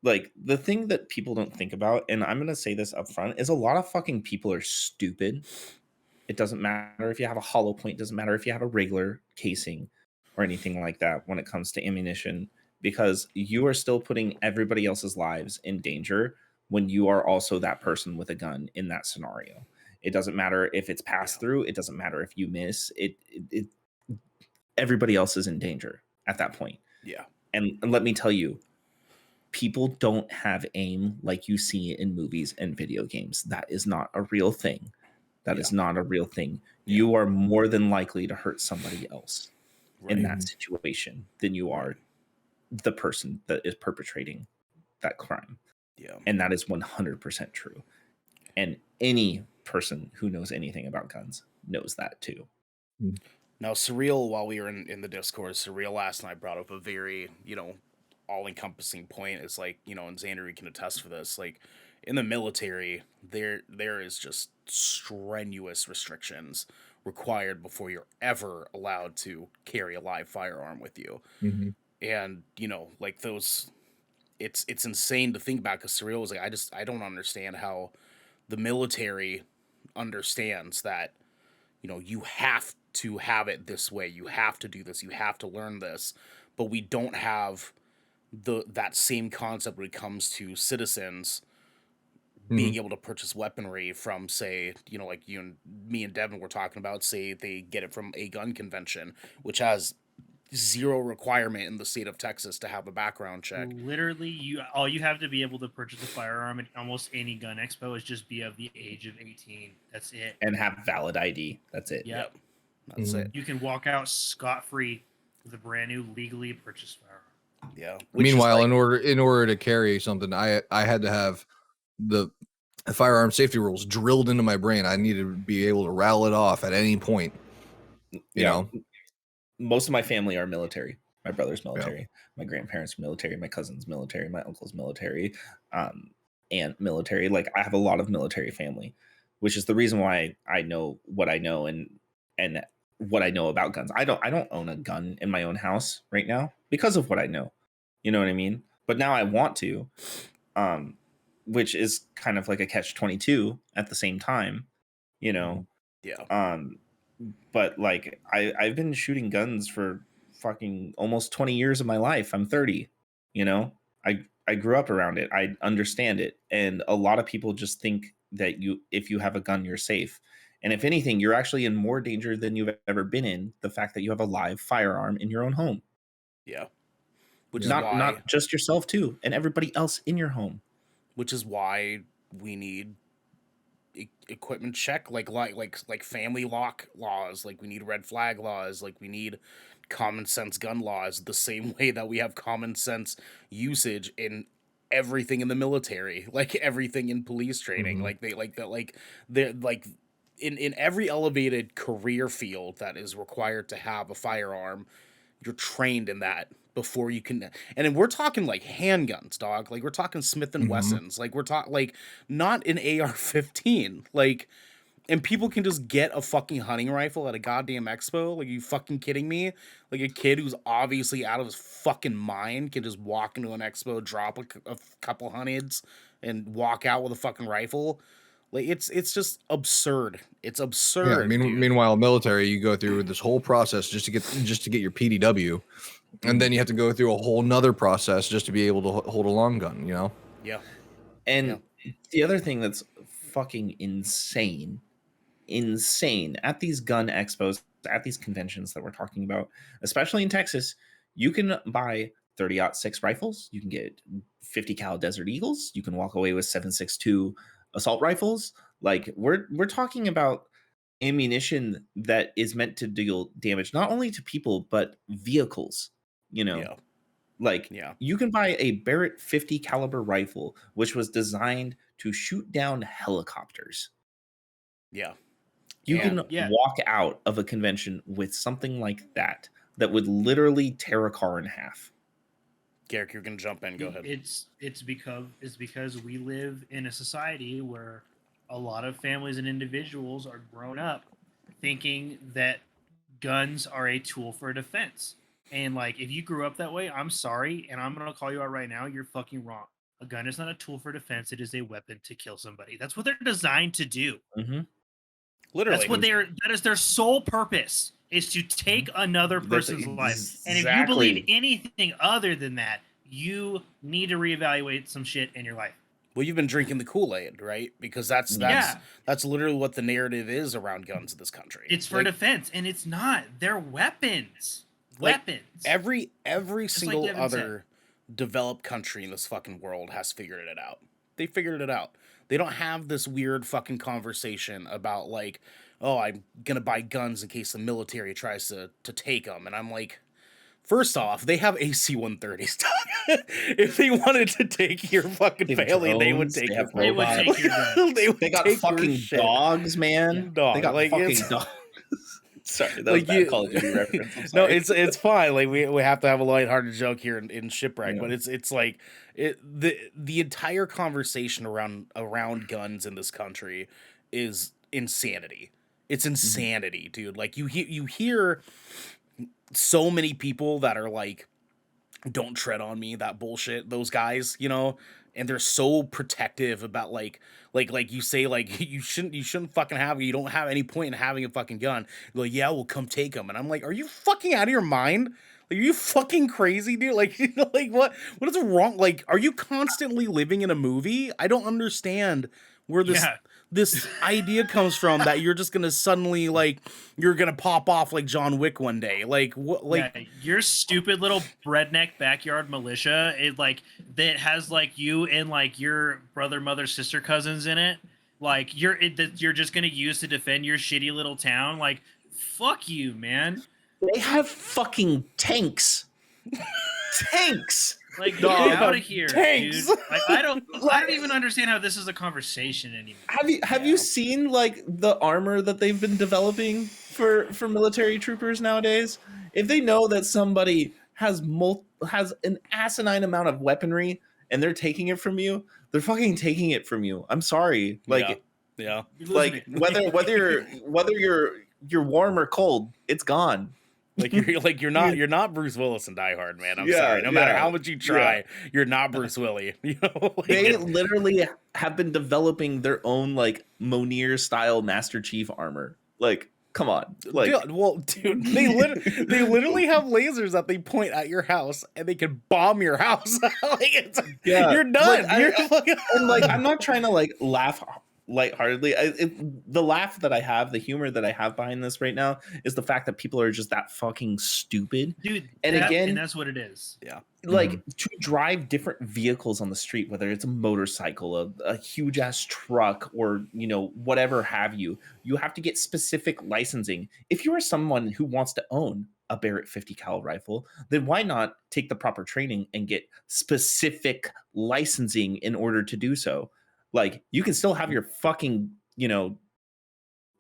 Like the thing that people don't think about, and I'm gonna say this up front, is a lot of fucking people are stupid. It doesn't matter if you have a hollow point, doesn't matter if you have a regular casing or anything like that when it comes to ammunition, because you are still putting everybody else's lives in danger when you are also that person with a gun in that scenario. It doesn't matter if it's passed through. It doesn't matter if you miss. It everybody else is in danger at that point. Yeah. And let me tell you, people don't have aim like you see in movies and video games. That is not a real thing. That is not a real thing. You are more than likely to hurt somebody else in that situation than you are the person that is perpetrating that crime. Yeah. And that is 100% true. And any person who knows anything about guns knows that too. Now, Surreal, while we were in the Discord, Surreal last night brought up a very, all-encompassing point. It's like, and Xander, you can attest for this. Like, in the military, there is just strenuous restrictions required before you're ever allowed to carry a live firearm with you. Mm-hmm. And, like those, it's insane to think about, because Surreal was like, I don't understand how the military understands that, you have to have it this way. You have to do this. You have to learn this. But we don't have that same concept when it comes to citizens being able to purchase weaponry from, say, like you and me and Devin were talking about, say they get it from a gun convention, which has zero requirement in the state of Texas to have a background check. Literally, all you have to be able to purchase a firearm at almost any gun expo is just be of the age of 18. That's it. And have valid ID. That's it. Yep. That's it. You can walk out scot-free with a brand new legally purchased firearm. Yeah. Meanwhile, in order to carry something, I had to have the firearm safety rules drilled into my brain. I needed to be able to rattle it off at any point. You know, most of my family are military. My brother's military, my grandparents military, my cousin's military, my uncle's military, and military. Like, I have a lot of military family, which is the reason why I know what I know and what I know about guns. I don't own a gun in my own house right now because of what I know. You know what I mean? But now I want to, which is kind of like a catch-22 at the same time, but like I've been shooting guns for fucking almost 20 years of my life. I'm 30, I grew up around it. I understand it. And a lot of people just think that if you have a gun, you're safe. And if anything, you're actually in more danger than you've ever been in. The fact that you have a live firearm in your own home. Yeah. Which is not just yourself too, and everybody else in your home. Which is why we need equipment check, like family lock laws, like we need red flag laws, like we need common sense gun laws, the same way that we have common sense usage in everything in the military, like everything in police training, in every elevated career field that is required to have a firearm, you're trained in that before you can. And then we're talking like handguns, dog. Like, we're talking Smith and Wessons. Like, we're talking like not an AR-15. Like, and people can just get a fucking hunting rifle at a goddamn expo. Like, are you fucking kidding me? Like, a kid who's obviously out of his fucking mind can just walk into an expo, drop a couple hundreds, and walk out with a fucking rifle. Like, it's just absurd. It's absurd. Yeah, meanwhile, military, you go through this whole process just to get your PDW, and then you have to go through a whole nother process just to be able to hold a long gun. Yeah. And the other thing that's fucking insane at these gun expos, at these conventions that we're talking about, especially in Texas, you can buy 30-06 rifles. You can get 50 cal Desert Eagles. You can walk away with 7.62 assault rifles. Like, we're talking about ammunition that is meant to deal damage not only to people but vehicles. You can buy a Barrett 50 caliber rifle, which was designed to shoot down helicopters. You can walk out of a convention with something like that would literally tear a car in half. Garrick, you're gonna jump in. Go ahead. It's because we live in a society where a lot of families and individuals are grown up thinking that guns are a tool for defense. And like, if you grew up that way, I'm sorry, and I'm gonna call you out right now. You're fucking wrong. A gun is not a tool for defense. It is a weapon to kill somebody. That's what they're designed to do. Literally, that is their sole purpose, is to take another person's life. And if you believe anything other than that, you need to reevaluate some shit in your life. Well, you've been drinking the Kool-Aid, right? Because that's Yeah. that's literally what the narrative is around guns in this country. It's for Like, defense, and it's not. They're weapons. Like, Weapons. every like single Devin said. other developed country in this fucking world has figured it out. They figured it out. They don't have this weird fucking conversation about like, oh, I'm gonna buy guns in case the military tries to take them, and I'm like, first off, they have AC-130s. If they wanted to take your fucking They have family, they would drones, take they your have They would robots. take your gun. they would They got take your fucking shit. dogs, man. Dog, They got like, fucking it's- dogs. Sorry, that Like, was bad Call of Duty reference. I'm No, sorry. it's fine. Like we have to have a lighthearted joke here in Shipwreck, Yeah. but it's like the entire conversation around guns in this country is insanity. It's insanity, dude. Like you hear so many people that are like, don't tread on me, that bullshit, those guys, you know, and they're so protective about like you say, like, you shouldn't fucking have it, you don't have any point in having a fucking gun. They're like, yeah, we'll come take them, and I'm like, are you fucking out of your mind? Like, are you fucking crazy, dude? Like, you know, like what is wrong? Like, are you constantly living in a movie? I don't understand where this Yeah. this idea comes from, that you're just gonna suddenly, like, you're gonna pop off like John Wick one day. Like, what? Like, Yeah, your stupid little redneck backyard militia, it like that has like you and like your brother, mother, sister, cousins in it. Like that you're just gonna use to defend your shitty little town. Like, fuck you, man. They have fucking tanks. Tanks. Like, Dog, get out of here, tanks. dude. Like, I don't even understand how this is a conversation anymore. Have you seen like the armor that they've been developing for military troopers nowadays? If they know that somebody has an asinine amount of weaponry and they're taking it from you, they're fucking taking it from you. I'm sorry. Like yeah. You're losing like it. whether you're warm or cold, it's gone. Like you're not Bruce Willis in Die Hard, man. I'm Yeah, sorry. No matter yeah, how much you try, you're not Bruce Willis. You know, like, They literally have been developing their own like Monier style Master Chief armor. Like, come on. Like, dude, they literally have lasers that they point at your house and they can bomb your house. Like, it's, Yeah, you're done. like, You're fucking. and like, I'm not trying to like laugh lightheartedly. The laugh that I have, the humor that I have behind this right now is the fact that people are just that fucking stupid. Dude, And again, that's what it is. Yeah. Like to drive different vehicles on the street, whether it's a motorcycle, a huge ass truck, or you know, whatever have you, you have to get specific licensing. If you are someone who wants to own a Barrett 50 cal rifle, then why not take the proper training and get specific licensing in order to do so? Like, you can still have your fucking, you know,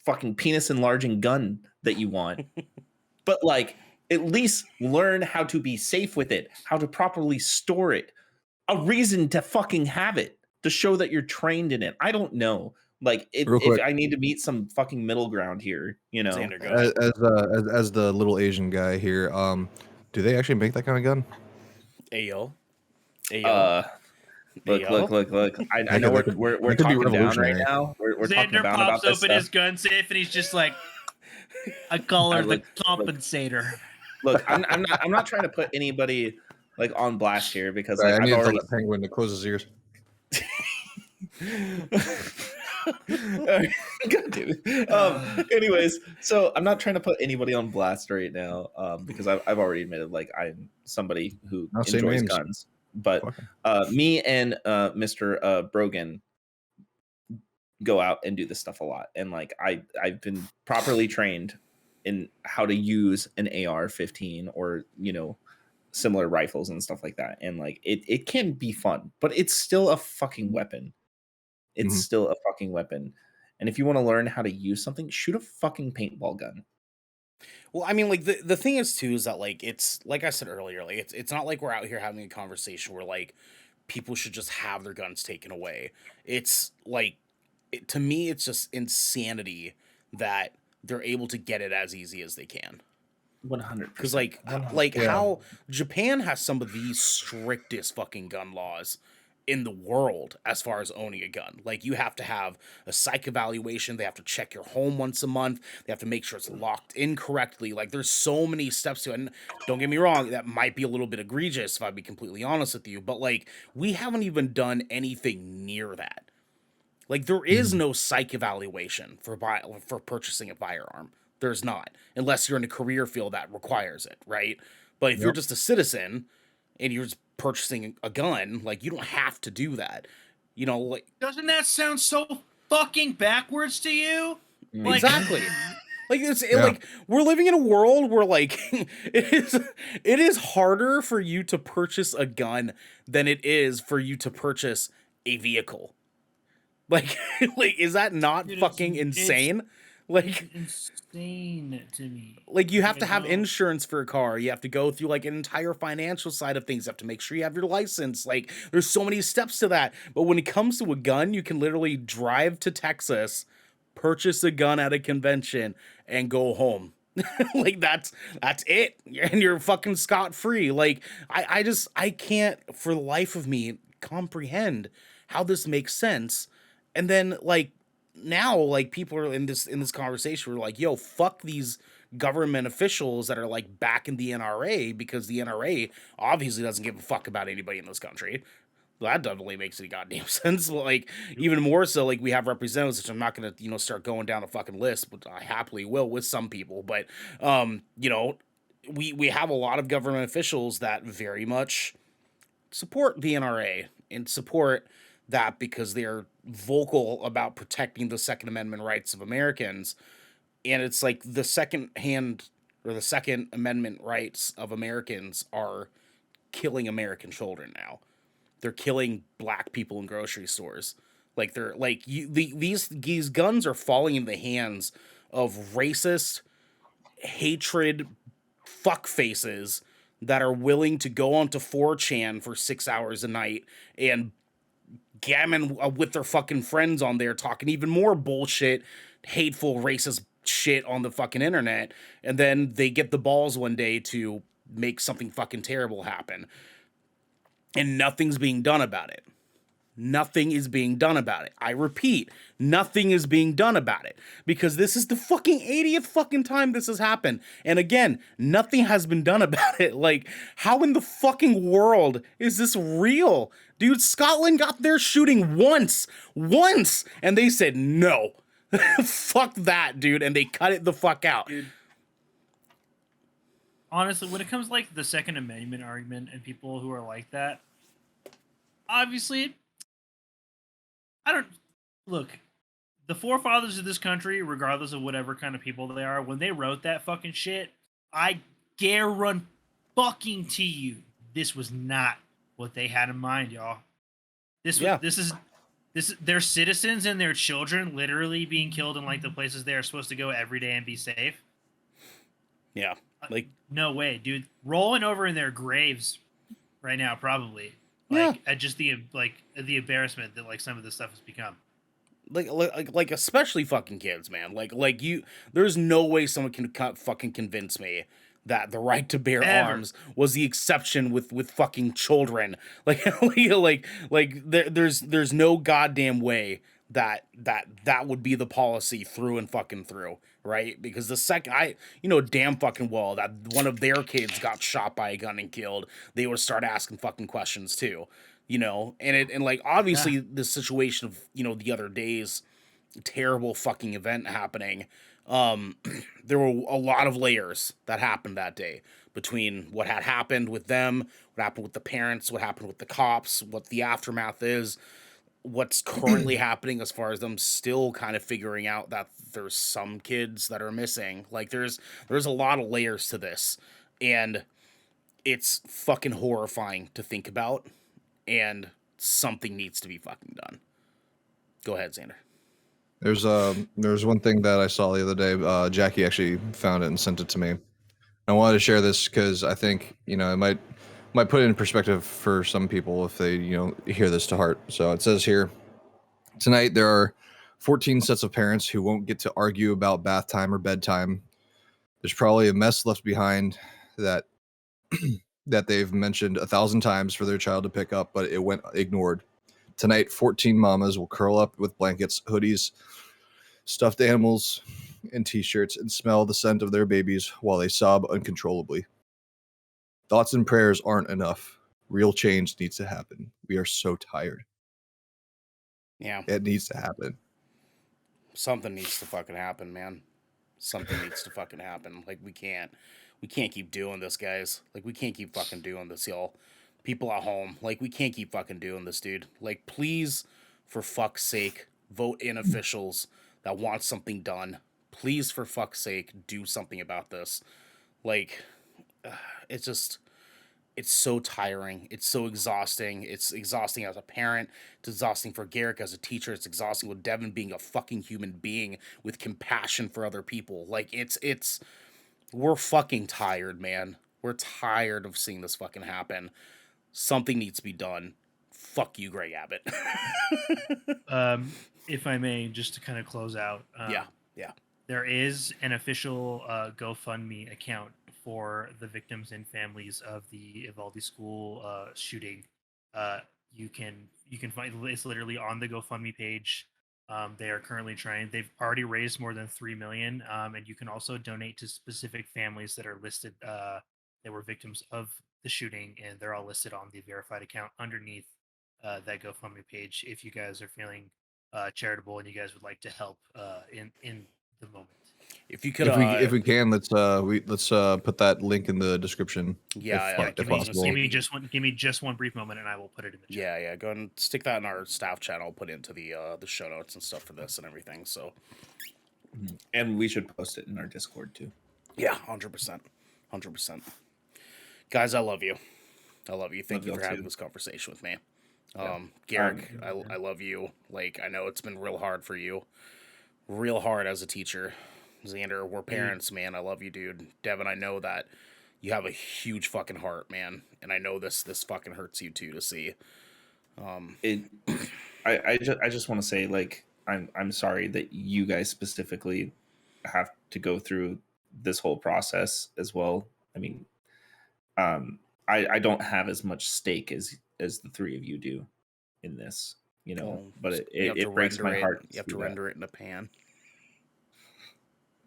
fucking penis enlarging gun that you want, but like, at least learn how to be safe with it, how to properly store it, a reason to fucking have it, to show that you're trained in it. I don't know. Like, if I need to meet some fucking middle ground here, you know. Xander, go ahead. As the little Asian guy here, do they actually make that kind of gun? Ayo. Look. I know we're could be talking down right revolutionary. now. We're talking Xander about pops this open his stuff. gun safe and he's just like, I call her the Look. compensator. Look, I'm not trying to put anybody like on blast here because Sorry, like, I need I've to tell already. that penguin to close his ears. God damn it. Anyways, so I'm not trying to put anybody on blast right now, because I've already admitted like I'm somebody who I'll say enjoys names. guns. But Fuck. me and Mr. Brogan go out and do this stuff a lot, and like I've been properly trained in how to use an AR-15 or, you know, similar rifles and stuff like that, and like it can be fun, but it's still a fucking weapon. It's still a fucking weapon. And if you want to learn how to use something, shoot a fucking paintball gun. Well, I mean, like the thing is too is that like it's like I said earlier, like it's not like we're out here having a conversation where like people should just have their guns taken away. It's like to me, it's just insanity that they're able to get it as easy as they can. 100%. Because like Yeah. how Japan has some of the strictest fucking gun laws in the world as far as owning a gun. Like, you have to have a psych evaluation. They have to check your home once a month. They have to make sure it's locked in correctly. Like, there's so many steps to it. And don't get me wrong, that might be a little bit egregious if I'd be completely honest with you. But, like, we haven't even done anything near that. Like, there is no psych evaluation for purchasing a firearm. There's not, unless you're in a career field that requires it, right? But if you're just a citizen and you're just purchasing a gun, like, you don't have to do that. You know, like, doesn't that sound so fucking backwards to you? Like, exactly. Like, like, we're living in a world where, like, it is harder for you to purchase a gun than it is for you to purchase a vehicle. Like, is that not fucking insane? Like, it's insane to me. Like, you have to have insurance for a car. You have to go through, like, an entire financial side of things. You have to make sure you have your license. Like, there's so many steps to that. But when it comes to a gun, you can literally drive to Texas, purchase a gun at a convention, and go home. Like, that's it. And you're fucking scot-free. Like, I can't, for the life of me, comprehend how this makes sense. And then, like, now, like, people are in this conversation, we're like, yo, fuck these government officials that are, like, back in the NRA, because the NRA obviously doesn't give a fuck about anybody in this country. Well, that definitely makes any goddamn sense. Like, even more so, like, we have representatives, which I'm not gonna, you know, start going down a fucking list, but I happily will with some people. But you know, we have a lot of government officials that very much support the NRA and support that because they're vocal about protecting the Second Amendment rights of Americans. And it's like the Second Amendment rights of Americans are killing American children now. They're killing black people in grocery stores. Like, they're like, these guns are falling in the hands of racist, hatred fuck faces that are willing to go onto 4chan for 6 hours a night and gammon with their fucking friends on there, talking even more bullshit, hateful, racist shit on the fucking internet, and then they get the balls one day to make something fucking terrible happen. And nothing's being done about it. Nothing is being done about it. I repeat, nothing is being done about it. Because this is the fucking 80th fucking time this has happened. And again, nothing has been done about it. Like, how in the fucking world is this real? Dude, Scotland got their shooting once, and they said no. Fuck that, dude, and they cut it the fuck out. Dude. Honestly, when it comes to, like, the Second Amendment argument and people who are like that, obviously, look, the forefathers of this country, regardless of whatever kind of people they are, when they wrote that fucking shit, I guarantee you, this was not what they had in mind, y'all. This is their citizens and their children literally being killed in, like, the places they are supposed to go every day and be safe. Yeah, like, no way, dude. Rolling over in their graves right now, probably. Like, at just the embarrassment that, like, some of this stuff has become. Like especially fucking kids, man. Like you, there's no way someone can fucking convince me that the right to bear arms was the exception with fucking children. There's no goddamn way that would be the policy through and fucking through, right? Because the second damn fucking well that one of their kids got shot by a gun and killed, they would start asking fucking questions too, you know. And like, obviously the situation of, you know, the other day's terrible fucking event happening, there were a lot of layers that happened that day between what had happened with them, what happened with the parents, what happened with the cops, what the aftermath is, what's currently happening as far as them still kind of figuring out that there's some kids that are missing. Like, there's a lot of layers to this, and it's fucking horrifying to think about, and something needs to be fucking done. Go ahead, Xander. There's one thing that I saw the other day. Jackie actually found it and sent it to me. I wanted to share this because I think, you know, it might put it in perspective for some people if they, you know, hear this to heart. So it says here, tonight there are 14 sets of parents who won't get to argue about bath time or bedtime. There's probably a mess left behind that that they've mentioned 1,000 times for their child to pick up, but it went ignored. Tonight, 14 mamas will curl up with blankets, hoodies, stuffed animals, and t-shirts and smell the scent of their babies while they sob uncontrollably. Thoughts and prayers aren't enough. Real change needs to happen. We are so tired. Yeah. It needs to happen. Something needs to fucking happen, man. Something needs to fucking happen. Like, we can't keep doing this, guys. Like, we can't keep fucking doing this, y'all. People at home, like, we can't keep fucking doing this, dude. Like, please, for fuck's sake, vote in officials that want something done. Please, for fuck's sake, do something about this. Like, it's just, it's so tiring. It's so exhausting. It's exhausting as a parent. It's exhausting for Garrick as a teacher. It's exhausting with Devin being a fucking human being with compassion for other people. Like, it's, we're fucking tired, man. We're tired of seeing this fucking happen. Something needs to be done. Fuck you, Greg Abbott. If I may, just to kind of close out. Yeah. There is an official GoFundMe account for the victims and families of the Uvalde school shooting. You can find it's literally on the GoFundMe page. They are currently trying. They've already raised more than $3 million, and you can also donate to specific families that are listed. That were victims of the shooting, and they're all listed on the verified account underneath that GoFundMe page. If you guys are feeling charitable and you guys would like to help in the moment. If you could, if we can, let's put that link in the description. Yeah, if possible. Give me just one brief moment, and I will put it in the chat. Yeah. Go ahead and stick that in our staff channel. I'll put it into the show notes and stuff for this and everything. So, and we should post it in our Discord too. Yeah, 100%. Guys, I love you. Thank you for having this conversation with me. Garrick, I love you. Like, I know it's been real hard for you. Real hard as a teacher. Xander, we're parents, man. I love you, dude. Devin, I know that you have a huge fucking heart, man. And I know this fucking hurts you too to see. I just want to say, like, I'm sorry that you guys specifically have to go through this whole process as well. I mean, I don't have as much stake as the three of you do in this, you know, but it breaks my heart. You have to render it in a pan.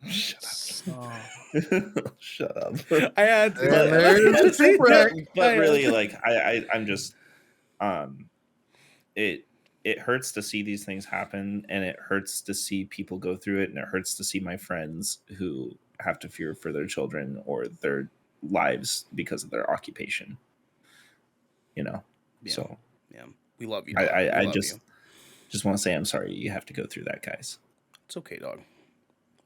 Shut up. Shut up. I had to. But really, like, I'm just, it hurts to see these things happen, and it hurts to see people go through it, and it hurts to see my friends who have to fear for their children or their lives because of their occupation, you know. So we love you. I just want to say I'm sorry you have to go through that, guys. It's okay, dog.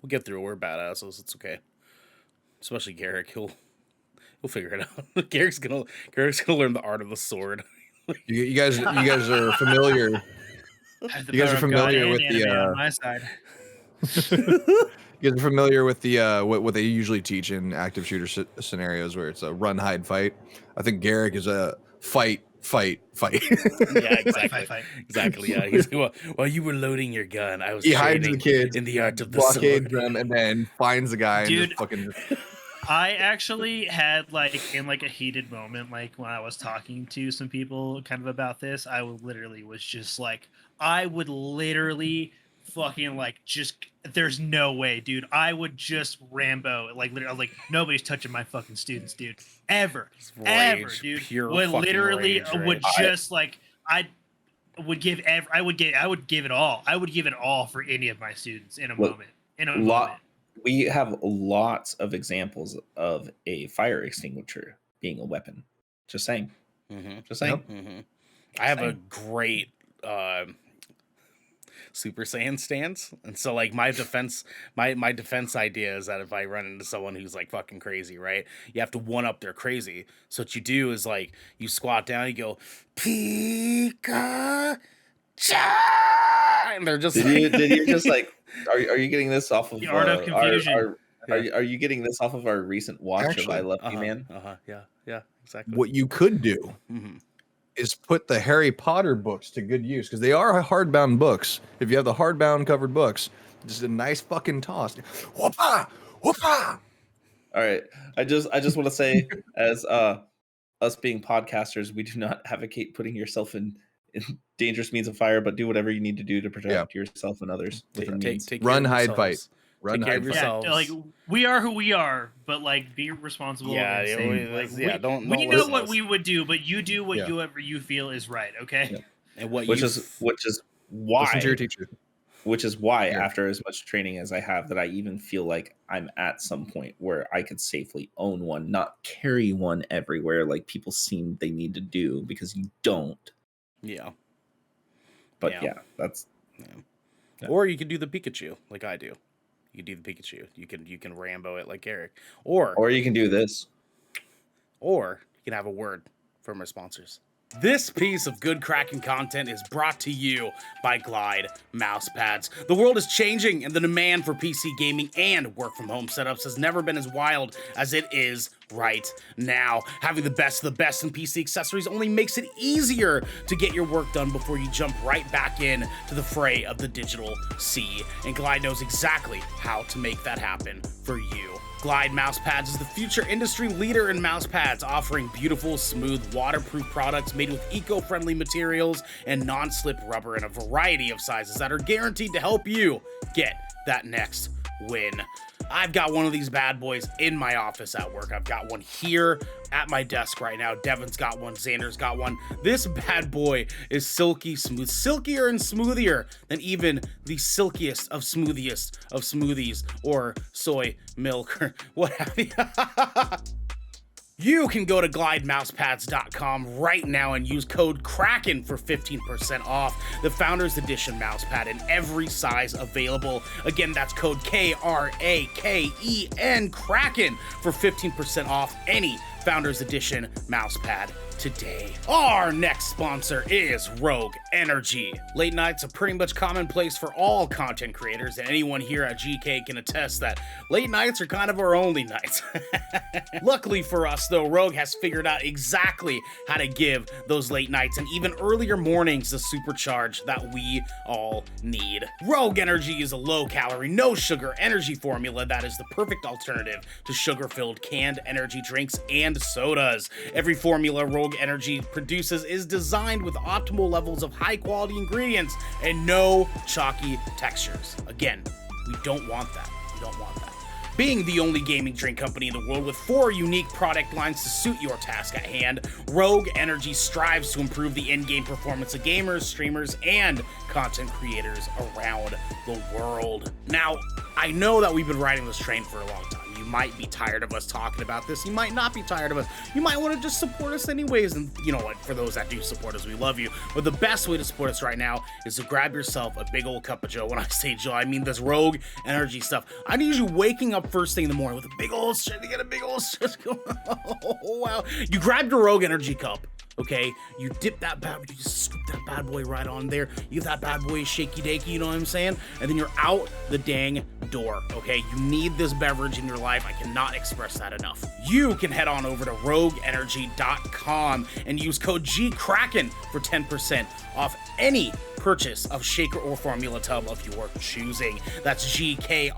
We'll get through it. We're badasses. It's okay. Especially Garrick. He'll figure it out. Garrick's gonna learn the art of the sword. You guys are familiar. You guys are familiar with the on my side. You guys are familiar with the what they usually teach in active shooter scenarios, where it's a run, hide, fight. I think Garrick is a fight. Yeah, exactly. Fight. Exactly. Yeah. He's like, while you were loading your gun, I was he hides the kids in the art of the blockades sword. them, and then finds the guy. Dude, and just fucking. I actually had like in like a heated moment, like when I was talking to some people kind of about this, I would literally fucking like just there's no way, dude. I would just Rambo like literally like nobody's touching my fucking students, dude. Ever, dude. Would literally would just like I would give it all. I would give it all for any of my students in a moment. We have lots of examples of a fire extinguisher being a weapon. Just saying. Mm-hmm. Just saying. Mm-hmm. I have a great Super Saiyan stance, and so like my defense idea is that if I run into someone who's like fucking crazy, right, you have to one up their crazy. So what you do is like you squat down, you go Pika cha, and they're just did you just like are you getting this off of the art of confusion? Are you getting this off of our recent watch of I Love You, Man? Yeah, exactly. What you could do is put the Harry Potter books to good use, because they are hardbound books. If you have the hardbound covered books, just a nice fucking toss. Whoop-ah! Whoop-ah! All right. I just want to say, as us being podcasters, we do not advocate putting yourself in dangerous means of fire, but do whatever you need to do to protect yourself and others within means. Take Run, care of hide, fight. yourselves. Run, Take care hide, of fight. yourself. Yeah, like we are who we are, but like be responsible and safe. Like, don't we know listen what to us. we would do, but you do what Yeah. you feel is right. Okay. Yeah. And what Which you is why Listen to your teacher. Yeah. after as much training as I have, that I even feel like I'm at some point where I could safely own one, not carry one everywhere like people seem they need to do, because you don't. yeah. But Yeah. yeah, that's Yeah. Or you can do the Pikachu like I do. You can do the Pikachu. You can Rambo it like Eric. Or you can do this. you can have a word from our sponsors. This piece of good Kraken content is brought to you by Glide Mousepads. The world is changing, and the demand for PC gaming and work from home setups has never been as wild as it is right now. Having the best of the best in PC accessories only makes it easier to get your work done before you jump right back in to the fray of the digital sea. And Glide knows exactly how to make that happen for you. Glide Mousepads is the future industry leader in mousepads, offering beautiful, smooth, waterproof products made with eco-friendly materials and non-slip rubber in a variety of sizes that are guaranteed to help you get that next win. I've got one of these bad boys in my office at work. I've got one here at my desk right now. Devin's got one. Xander's got one. This bad boy is silky smooth, silkier and smoothier than even the silkiest of smoothies or soy milk or what have you. You can go to glidemousepads.com right now and use code Kraken for 15% off the Founders Edition mousepad in every size available. Again, that's code KRAKEN Kraken for 15% off any Founders Edition mousepad today. Our next sponsor is Rogue Energy. Late nights are pretty much commonplace for all content creators, and anyone here at GK can attest that late nights are kind of our only nights. Luckily for us, though, Rogue has figured out exactly how to give those late nights and even earlier mornings the supercharge that we all need. Rogue Energy is a low-calorie, no-sugar energy formula that is the perfect alternative to sugar-filled canned energy drinks and sodas. Every formula Rogue Energy produces is designed with optimal levels of high-quality ingredients and no chalky textures. Again, we don't want that. We don't want that. Being the only gaming drink company in the world with 4 unique product lines to suit your task at hand, Rogue Energy strives to improve the in-game performance of gamers, streamers, and content creators around the world. Now, I know that we've been riding this train for a long time. You might be tired of us talking about this. You might not be tired of us. You might want to just support us anyways. And you know what? For those that do support us, we love you. But the best way to support us right now is to grab yourself a big old cup of Joe. When I say Joe, I mean this Rogue Energy stuff. I need you waking up first thing in the morning with a big old shit to get a big old shit. Oh, wow. You grab your Rogue Energy cup. Okay, you dip that bad, you just scoop that bad boy right on there. You give that bad boy a shaky dakey, you know what I'm saying? And then you're out the dang door. Okay, you need this beverage in your life. I cannot express that enough. You can head on over to rogueenergy.com and use code GKRAKEN for 10% off any purchase of shaker or formula tub of your choosing. That's GKRAKEN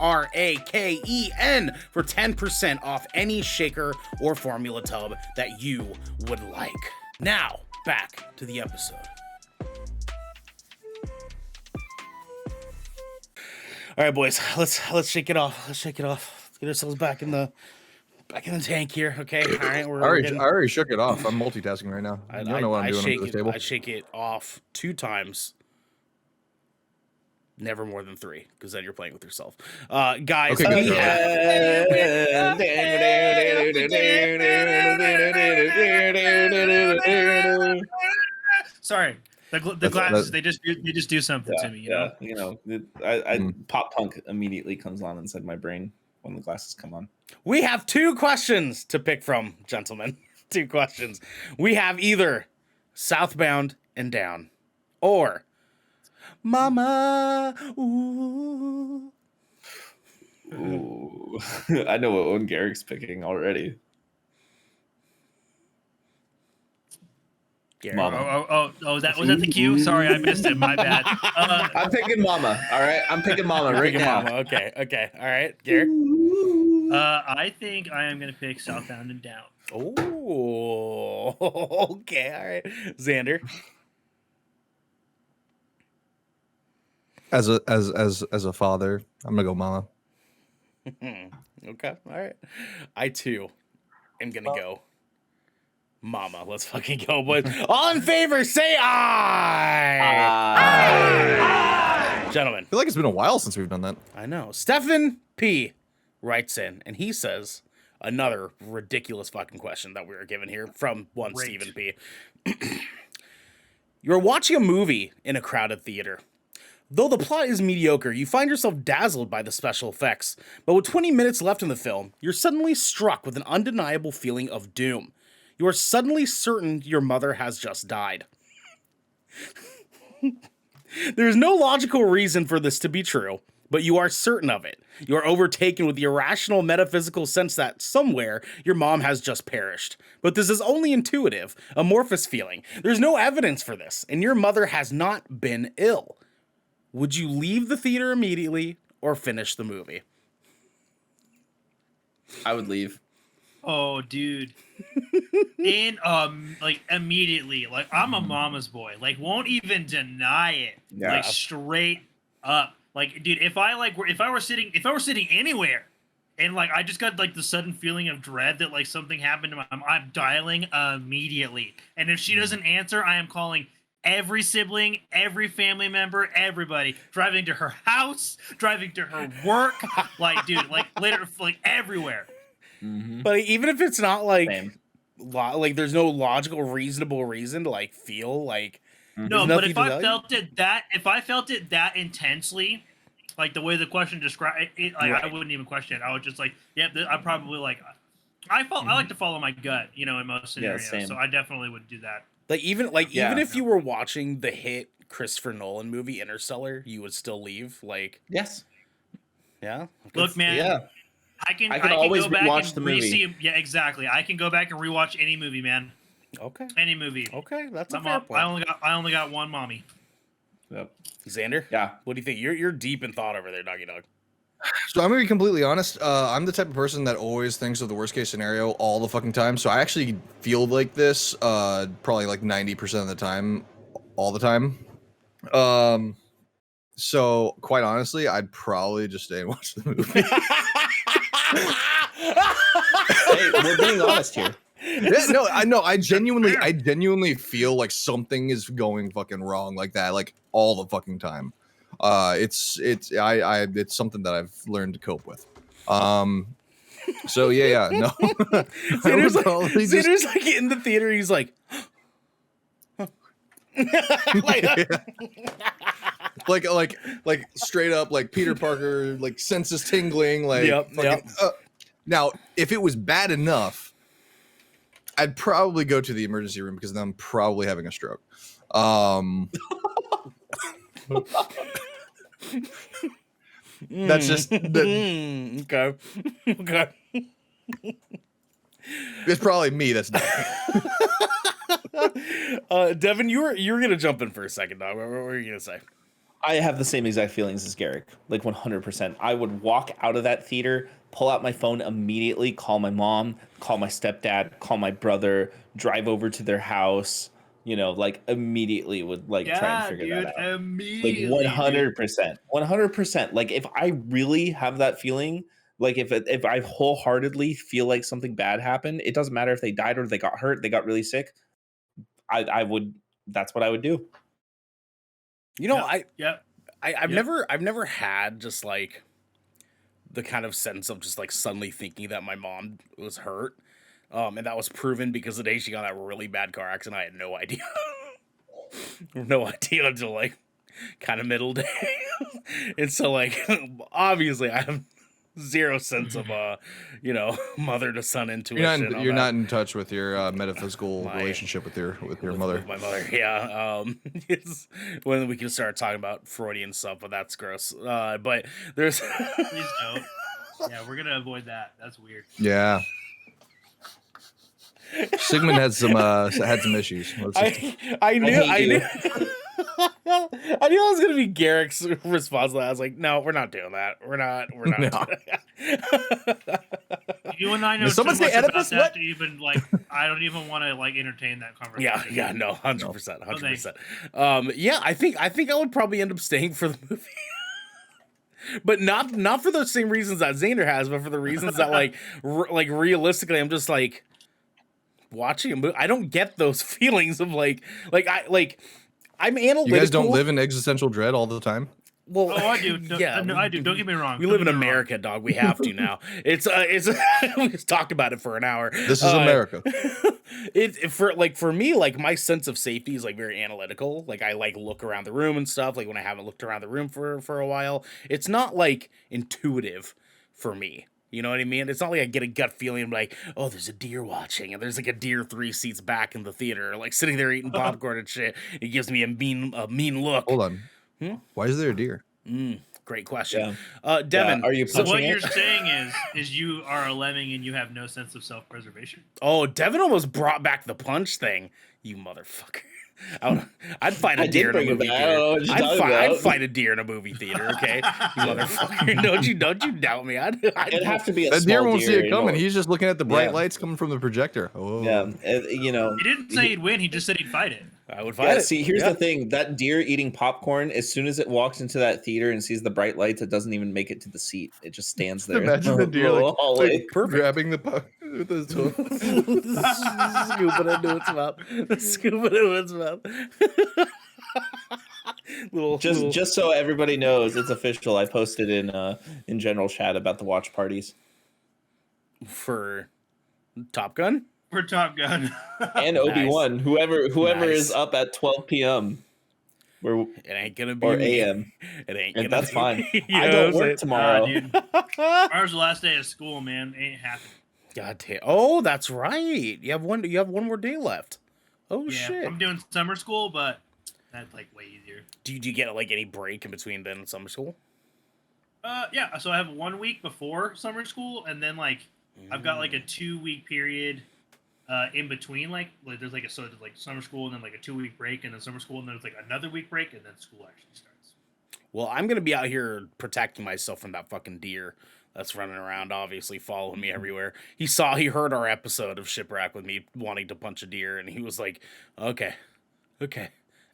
for 10% off any shaker or formula tub that you would like. Now, back to the episode. All right, boys, let's shake it off. Let's shake it off. Let's get ourselves back in the tank here. Okay. All right. I already shook it off. I'm multitasking right now. I don't know what I'm doing under the table. I shake it off 2 times. Never more than 3, because then you're playing with yourself. Guys, Okay, Sorry, the glasses they just do something to me. You know? You know, pop punk immediately comes on inside my brain when the glasses come on. We have 2 questions to pick from, gentlemen. 2 questions. We have either Southbound and Down or Mama. Ooh. Ooh. I know what one Garrick's picking already. Garrick. Mama. Oh, that was that the cue? Sorry, I missed it. My bad. I'm picking Mama. All right, I'm picking Mama right now. Mama. Okay. All right, Garrick. I think I am gonna pick Southbound and Down. Oh, okay. All right, Xander. As a father, I'm gonna go mama. Okay, all right. I too am gonna go mama. Let's fucking go, boys. All in favor, say aye. Gentlemen. I feel like it's been a while since we've done that. I know. Stephen P writes in, and he says another ridiculous fucking question that we were given here from one Great. Stephen P. You're watching a movie in a crowded theater. Though the plot is mediocre, you find yourself dazzled by the special effects. But with 20 minutes left in the film, you're suddenly struck with an undeniable feeling of doom. You are suddenly certain your mother has just died. There is no logical reason for this to be true, but you are certain of it. You are overtaken with the irrational metaphysical sense that somewhere your mom has just perished. But this is only intuitive, amorphous feeling. There's no evidence for this, and your mother has not been ill. Would you leave the theater immediately or finish the movie? I would leave. Oh, dude. Like immediately. Like I'm a mama's boy. Like won't even deny it. Yeah. Like straight up. Like, dude, if I were sitting anywhere and like I just got like the sudden feeling of dread that like something happened to my mom, I'm dialing immediately. And if she doesn't answer, I am calling every sibling, every family member, everybody, driving to her house, driving to her work, like, dude, like later, like everywhere. Mm-hmm. But even if it's not like, Same. like there's no logical, reasonable reason to like feel like. No, there's but if nothing I to felt it that intensely, like the way the question described it, like Right. I wouldn't even question it. I would just like, yeah, I probably like, I like to follow my gut, you know, in most scenarios. same. So I definitely would do that. Even Yeah. if you were watching the hit Christopher Nolan movie Interstellar, you would still leave. Like, Yes. yeah. Look, man, Yeah. I can always go back rewatch and the movie. re-see. Yeah, exactly. I can go back and rewatch any movie, man. Okay. Any movie. Okay, that's a I'm fair up- point. I only got one mommy. Yep. Xander, Yeah. what do you think? You're deep in thought over there, Doggy Dog. So I'm gonna be completely honest. I'm the type of person that always thinks of the worst case scenario all the fucking time. So I actually feel like this probably like 90% of the time, all the time. So quite honestly, I'd probably just stay and watch the movie. Hey, we're being honest here. Yeah, no, I know. I genuinely feel like something is going fucking wrong like that, like all the fucking time. It's something that I've learned to cope with. So yeah, no. Xander's like, probably just- Xander's like in the theater. He's like, like straight up like Peter Parker, like senses tingling, like Yep, fucking, now if it was bad enough, I'd probably go to the emergency room because then I'm probably having a stroke. That's just okay. Okay. it's probably me that's not. Devin, you were gonna jump in for a second, dog. What were you gonna say? I have the same exact feelings as Garrick, like 100%. I would walk out of that theater, pull out my phone immediately, call my mom, call my stepdad, call my brother, drive over to their house, you know, like immediately would like try and figure that out. Immediately. Like 100%. 100%. Like if I really have that feeling, like if I wholeheartedly feel like something bad happened, it doesn't matter if they died or they got hurt, they got really sick. I would, that's what I would do. You know, I've never had just like the kind of sense of just like suddenly thinking that my mom was hurt. And that was proven because the day she got in that really bad car accident, I had no idea. No idea until like kind of middle day. And so like obviously I have zero sense of mother to son intuition. You're not in touch with your metaphysical My- relationship with your mother. With my mother, yeah. It's when we can start talking about Freudian stuff, but that's gross. But there's Please don't. Yeah, we're gonna avoid that. That's weird. Yeah. Sigmund had some issues. I knew hate I you. knew I knew it was gonna be Garrick's response to that. I was like, no, we're not doing that. We're not No. doing that. You and I know Did too someone much say about Oedipus? that What? to even I don't even want to entertain that conversation. Yeah, no, 100%, No, 100%. Yeah, I think I would probably end up staying for the movie. But not for the same reasons that Xander has, but for the reasons that like realistically, I'm just like watching a movie. I don't get those feelings of I'm analytical. You guys don't live in existential dread all the time? Well, Oh, I do. Yeah, I do. Don't get me wrong. We live in America, dog. We have to now. It's we just talked about it for an hour. This is America. For me, my sense of safety is very analytical. I look around the room and stuff. When I haven't looked around the room for a while, it's not intuitive for me. You know what I mean? It's not I get a gut feeling oh, there's a deer watching, and there's a deer 3 seats back in the theater, sitting there eating popcorn and shit. It gives me a mean look. Hold on. Why is there a deer? Great question. Yeah. Devin, Are you So what punching you're it? saying is you are a lemming and you have no sense of self-preservation. Oh, Devin almost brought back the punch thing. You motherfucker. I'd fight a I deer did in a bring movie it back. I don't know theater. what you're talking I'd about. fight a deer in a movie theater, okay? You motherfucker. Don't you doubt me. It'd have to be a That small deer won't see it you coming. know. He's just looking at the bright Yeah. lights coming from the projector. Oh. Yeah, He didn't say he'd win. He just said he'd fight it. I would fight Yeah, it. see, here's Yeah. the thing. That deer eating popcorn, as soon as it walks into that theater and sees the bright lights, it doesn't even make it to the seat. It just stands there. Imagine the deer hallway. grabbing the puck with his toe. Scooping into its mouth. Scooping into its mouth. Just so everybody knows, it's official. I posted in general chat about the watch parties For Top Gun? For Top Gun. and Obi-Wan. Whoever Nice. is up at 12 p.m. It ain't gonna be or me. a.m. It ain't And gonna that's be fine. me. You I know don't what I'm work tomorrow. Dude. Tomorrow's the last day of school, man. Ain't happening. God damn. Oh, that's right. You have one more day left. Oh Yeah, shit. I'm doing summer school, but that's way easier. Do you get any break in between then and summer school? Yeah. So I have 1 week before summer school, and then I've got a 2-week period in between. There's there's summer school and then a 2-week break, and then summer school, and then there's another week break, and then school actually starts. Well, I'm gonna be out here protecting myself from that fucking deer that's running around, obviously following me everywhere. He heard our episode of Shipwreck with me wanting to punch a deer, and he was like, okay.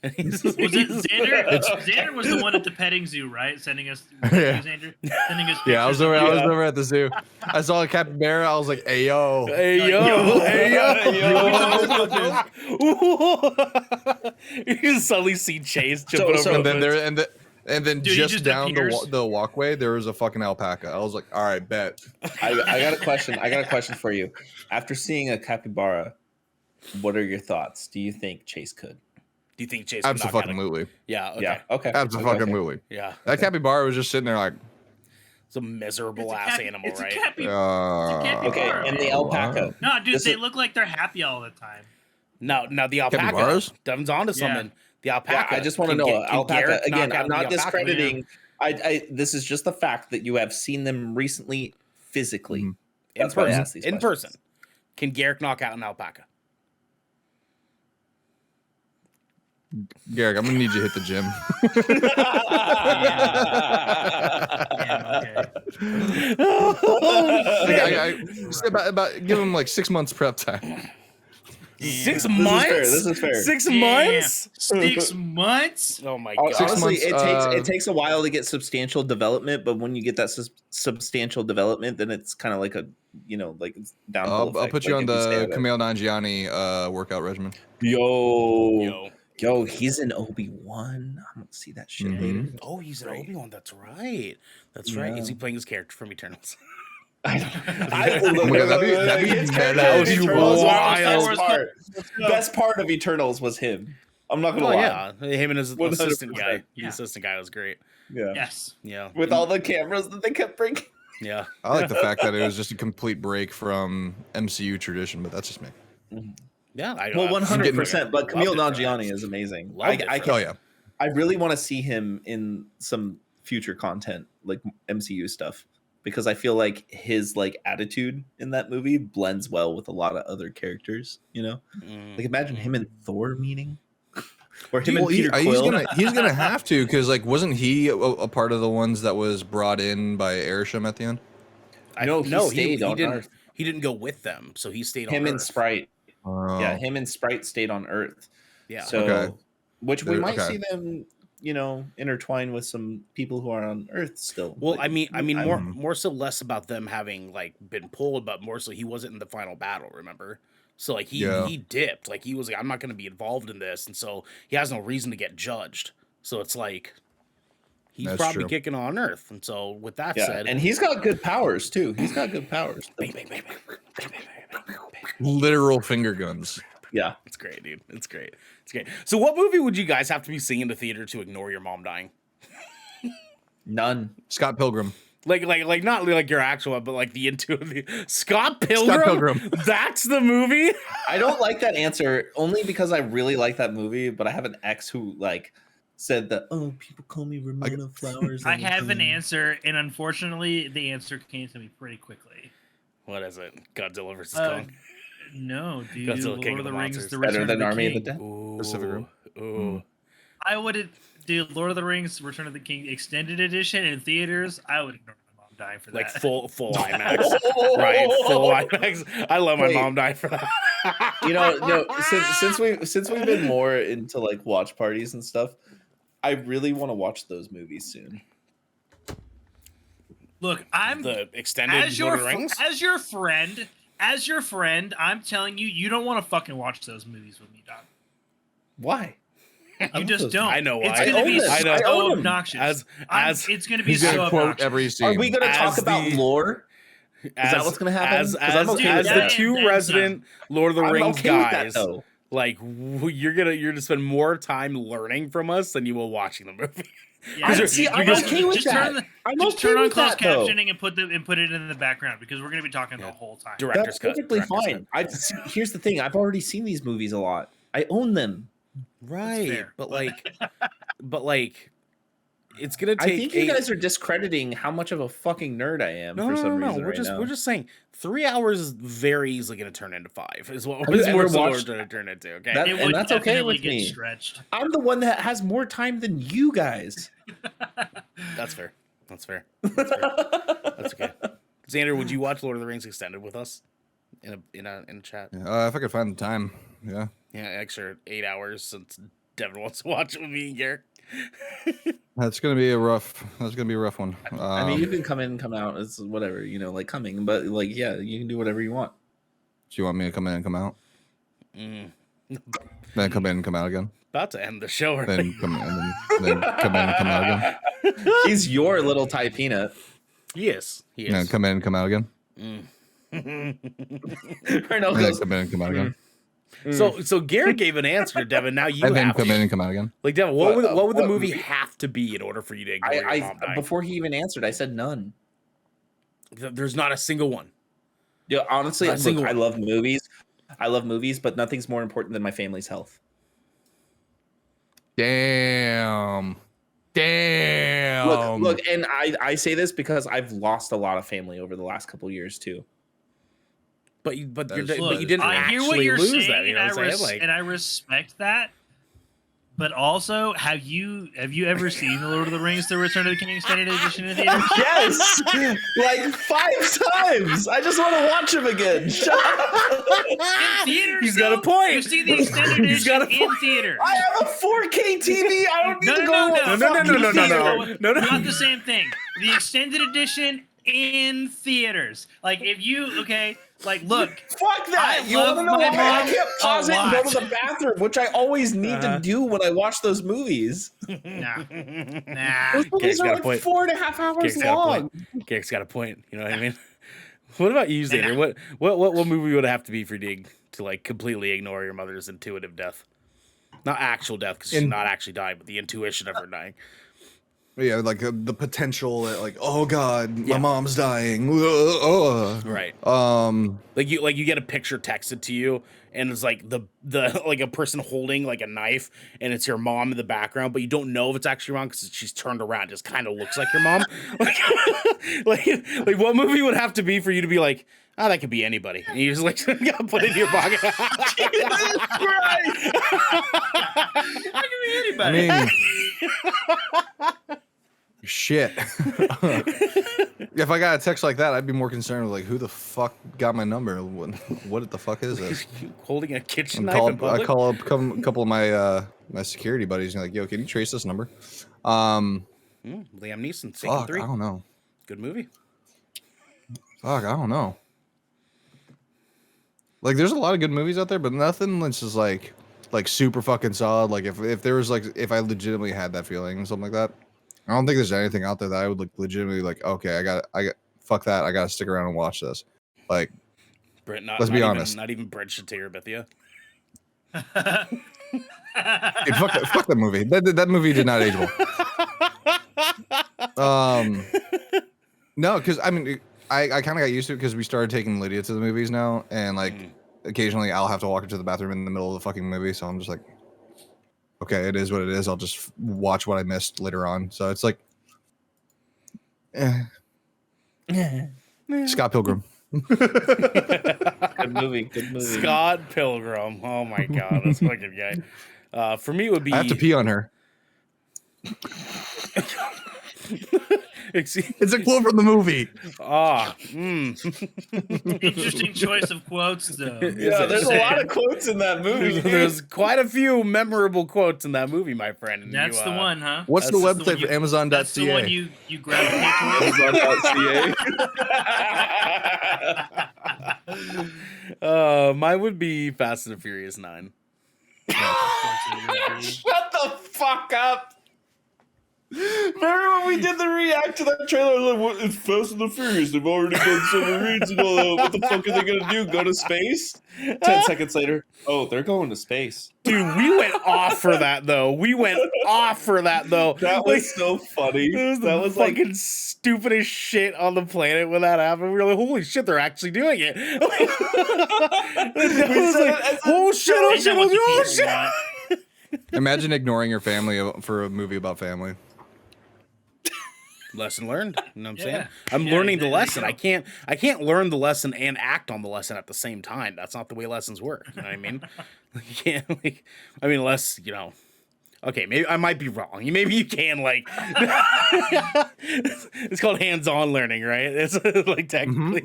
And he's Was it Xander? Xander was the one at the petting zoo, right? Sending us, Yeah. Xander, sending us. Yeah, I was pictures of- over at the zoo. I saw a capybara. I was like, "Hey yo, Hey yo, Yo. hey yo, Yo. You can suddenly see Chase jumping So- over and then the there and then Dude, he just just down appears. the walkway there was a fucking alpaca. I was like, all right, bet. I got a question. I got a question for you. After seeing a capybara, what are your thoughts? Do you think Chase could? Do you think Chase can knock out a- Absolutely, Yeah, okay. Yeah. Okay. absolutely. Yeah. That capybara was just sitting there like, It's a miserable ass animal, it's right? A cappy. Okay. capybara. And the alpaca. No, dude, This they is- look like they're happy all the time. Now the alpaca. Capybaras? Devin's onto something. The Yeah, alpaca. I just want to can know. get- can Alpaca Garrett again. knock out I'm the not alpaca? discrediting. This is just the fact that you have seen them recently, physically. Mhm. That's why I asked these In questions. person. Can Garrick knock out an alpaca? Garrick, I'm gonna need you to hit the gym. Yeah, okay. Just about give him like 6 months prep time. 6 Damn. months? This is fair. 6 Damn. months? 6 months? Oh my Hon- god. 6 Honestly, months, it takes a while to get substantial development, but when you get that substantial development, then it's kind of like it's downhill. I'll effect, put you like on if stay the at it. Kumail Nanjiani workout regimen. Yo, he's in Obi-Wan. I'm gonna see that shit Mhm. later. Oh, he's an Great. Obi-Wan. That's right. That's right. Is he Yeah. playing his character from Eternals? Oh my God, that'd be his mad. character That in would be Eternals was wild. the best part. Best part of Eternals was him. I'm not gonna Oh lie. yeah, him and his 100%. assistant guy. The Yeah. assistant guy was great. Yeah. Yes. Yeah. With all the cameras that they kept bringing. Yeah. I like the fact that it was just a complete break from MCU tradition, but that's just me. Yeah. Well, I'm 100%. But loved Camille it for Nanjiani that. is amazing. Loved it I for can, Oh yeah, I really want to see him in some future content, like MCU stuff, because I feel like his attitude in that movie blends well with a lot of other characters. Mm. Like imagine him and Thor meeting, or him well, and Peter he's Quill. he's gonna have to because wasn't he a part of the ones that was brought in by Airsham at the end? No, he stayed on didn't. Earth. He didn't go with them, so he stayed on Him Earth. and Sprite. Oh. Yeah, him and Sprite stayed on Earth. Yeah. So, Okay. which we might Okay. see them, intertwine with some people who are on Earth still. Well, Like, I mean, I'm- more so less about them having like been pulled, but more so he wasn't in the final battle. Remember? So like he dipped. Like he was like, I'm not going to be involved in this, and so he has no reason to get judged. So it's like he's That's probably true. kicking on Earth. And so with that yeah, said, and he's got good powers too. He's got good powers. bang, bang, bang, bang, bang, bang, bang, bang, bang. Literal finger guns. Yeah. It's great, dude. It's great. It's great. So what movie would you guys have to be seeing in the theater to ignore your mom dying? None. Scott Pilgrim. Like not like your actual one, but like the Scott Pilgrim. Scott Pilgrim. That's the movie. I don't like that answer only because I really like that movie, but I have an ex who like said that, oh, people call me Ramona Flowers. I have an answer, and unfortunately, the answer came to me pretty quickly. What is it? Godzilla versus Uh, Kong. No, dude. Godzilla, King Lord of of the the Rings, Monsters. The Better Return than of the Army of King. the Dead. Ooh, Pacific Rim. ooh. I would, dude. Lord of the Rings, Return of the King extended edition in theaters. I would ignore my mom dying for that. Like full IMAX, right? Full IMAX. I love my Wait. mom dying for that. No, since we've been more into like watch parties and stuff, I really want to watch those movies soon. Look, I'm the extended as Lord your of the Rings. as your friend. I'm telling you, you don't want to fucking watch those movies with me, dog. Why? You just don't. I know It's why. gonna be I know. I own so them. obnoxious. As It's gonna be He's so gonna quote obnoxious. every scene. Are we going to talk As about the- lore? that what's gonna happen? As 'Cause I'm okay as with the that. two And resident Lord of the I'm Rings okay with that, guys, though. like you're gonna spend more time learning from us than you will watching the movie. Yeah, See, I'm because- okay with just that. turn the, I'm just okay turn on with closed that, though. captioning and put it in the background because we're gonna be talking Yeah. the whole time. Director's That's cut. perfectly Director's fine. Here's the thing: I've already seen these movies a lot. I own them. cut. Right, fair, but but- like, it's gonna I take. think you guys are discrediting how much of a fucking nerd I am No, for no, some no, reason. no. right now. We're just saying 3 hours is very easily gonna turn into 5. Is what I mean, we're watched- gonna turn into. Okay. That- It and would that's okay definitely with get me. stretched. I'm the one that has more time than you guys. That's fair. That's fair. That's fair. That's okay. Xander, would you watch Lord of the Rings extended with us in a chat? If I could find the time, yeah. Yeah, extra 8 hours since Devin wants to watch it with me and Garrett. That's gonna be a rough one. I mean, you can come in and come out. It's whatever, like coming, but like, yeah, you can do whatever you want. do you want me to come in and come out? Mm. Then come in and come out again? About to end the show already. Then come in and then come in and come out again? He's your little Thai peanut. He is. Then come in and come out again? Arno And then goes, come in and come out again? So Garrett gave an answer, Devin. Now you And then have come in to. and come out again? Like Devin, what would the What movie movie? have to be in order for you to ignore your I mom dying? before he even answered, I said none. There's not a single one. Yeah, honestly, Not a look, single I one. love movies. I love movies, but nothing's more important than my family's health. Damn. Look, and I say this because I've lost a lot of family over the last couple years too. But you That is- but you didn't I hear what actually you're lose saying, that. You know what I'm saying? and I respect that. But also, have you ever seen the Lord of the Rings: The Return of the King extended edition in theaters? Yes, like 5 times. I just want to watch him again. Shut up. In theaters, He's got a though? point. You see the extended He's got edition a in point. theaters. I have a 4K TV. I don't need to go. No. Not the same thing. The extended edition in theaters. Like if you look. Fuck that. I You want love to know my why I mom can't pause a it and go lot. to the bathroom, which I always need to do when I watch those movies. Nah. Those movies got are a like point. 4.5 hours Garrett's got a long. point. Garrett's got a point. You know what I mean? What about you, Xander? What movie would it have to be for you to like completely ignore your mother's intuitive death? Not actual death, because she's not actually dying, but the intuition of her dying. Yeah, like the potential that, like, oh god, my Yeah. mom's dying. Right. Um, Like you get a picture texted to you, and it's like the like a person holding like a knife, and it's your mom in the background, but you don't know if it's actually your mom because she's turned around. It just kind of looks like your mom. like what movie would have to be for you to be like, oh, that could be anybody, and you just like put it in your pocket. I mean, shit. If I got a text like that, I'd be more concerned with like who the fuck got my number. What the fuck is this? Holding a kitchen I knife in public? call up a couple of my my security buddies and like, yo, can you trace this number? Liam Neeson, Taken Fuck, 3. I don't know. Good movie. Fuck, I don't know. Like, there's a lot of good movies out there, but nothing that's just like super fucking solid. Like, if there was like, if I legitimately had that feeling or something like that, I don't think there's anything out there that I would like legitimately like. Okay, I got fuck that. I gotta stick around and watch this. Like, Brent, let's be honest. Not even Brent should tear Bithia. Dude, fuck that movie. That movie did not age well. No, because I mean, I kind of got used to it because we started taking Lydia to the movies now, and like occasionally I'll have to walk her to the bathroom in the middle of the fucking movie, so I'm just like, okay, it is what it is. I'll just watch what I missed later on. So it's like, Scott Pilgrim. Good movie. Good movie. Scott Pilgrim. Oh my god, that's fucking guy. For me, it would be. I have to pee on her. It's a quote from the movie. Interesting choice of quotes, though. Yeah, there's a lot of quotes in that movie. There's quite a few memorable quotes in that movie, my friend. And That's the one, huh? What's the That's website for Amazon.ca? That's the one you gravitate Amazon.ca. Mine would be Fast and the Furious 9. Shut the fuck up. Remember when we did the react to that trailer? I was like, what, it's Fast and the Furious. They've already done submarines and all that. What the fuck are they going to do? Go to space? 10 seconds later, oh, they're going to space. Dude, we went off for that, though. That was so funny. That was fucking like stupidest shit on the planet when that happened. We were like, holy shit, they're actually doing it. Oh shit. Imagine ignoring your family for a movie about family. Lesson learned. You know what I'm saying? I'm learning the lesson. I can't learn the lesson and act on the lesson at the same time. That's not the way lessons work. You know what I mean? You can't, unless, okay, maybe I might be wrong. Maybe you can, it's called hands-on learning, right? It's like technically.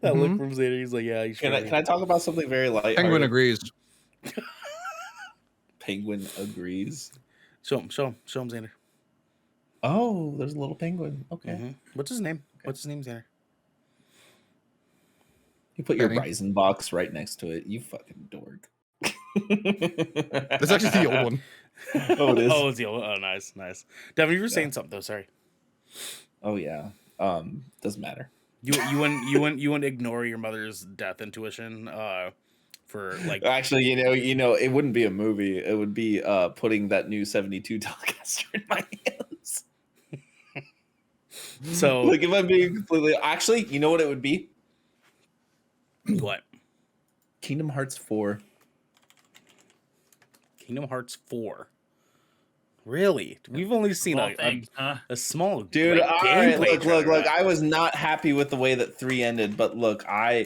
That look from Xander, he's like, yeah, can I talk about something very light? Penguin agrees. Penguin agrees. Show him, Xander. Oh, there's a little penguin. Okay. What's his name? Xander? You put your Ryzen box right next to it. You fucking dork. That's actually the old one. Oh, it is. Oh, it's the old. Oh, nice. Devin, you were saying something though. Sorry. Oh yeah. Doesn't matter. You wouldn't ignore your mother's death intuition. For like, actually, it wouldn't be a movie. It would be putting that new 72 Telecaster in my hands. So, like, if I'm being completely, actually, you know what it would be? What? Kingdom Hearts 4. Kingdom Hearts 4. Really? We've only seen a small dude. All right, look. I was not happy with the way that 3 ended, but look, I'm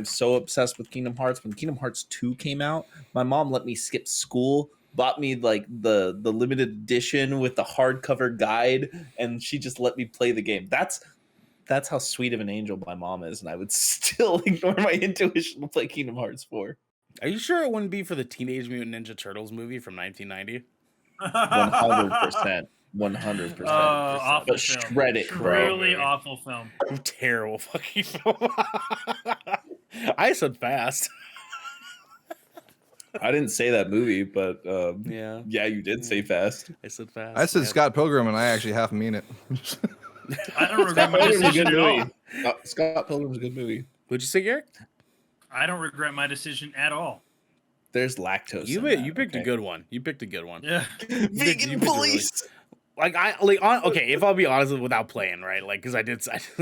so obsessed with Kingdom Hearts. When Kingdom Hearts 2 came out, my mom let me skip school, bought me like the limited edition with the hardcover guide, and she just let me play the game. That's how sweet of an angel my mom is, and I would still ignore my intuition to play Kingdom Hearts 4. Are you sure it wouldn't be for the Teenage Mutant Ninja Turtles movie from 1990? 100%. 100%. Awful but film. Shred it, Truly awful film. Terrible fucking film. I said Fast. I didn't say that movie, but yeah, you did say Fast. I said Fast. I said Scott Pilgrim, and I actually half mean it. I don't regret my decision at all. Scott Pilgrim's a good movie. What'd you say, Garrett? I don't regret my decision at all. There's lactose. You picked a good one. You picked a good one. Yeah. Vegan police. Okay, if I'll be honest without playing, right? Like, because I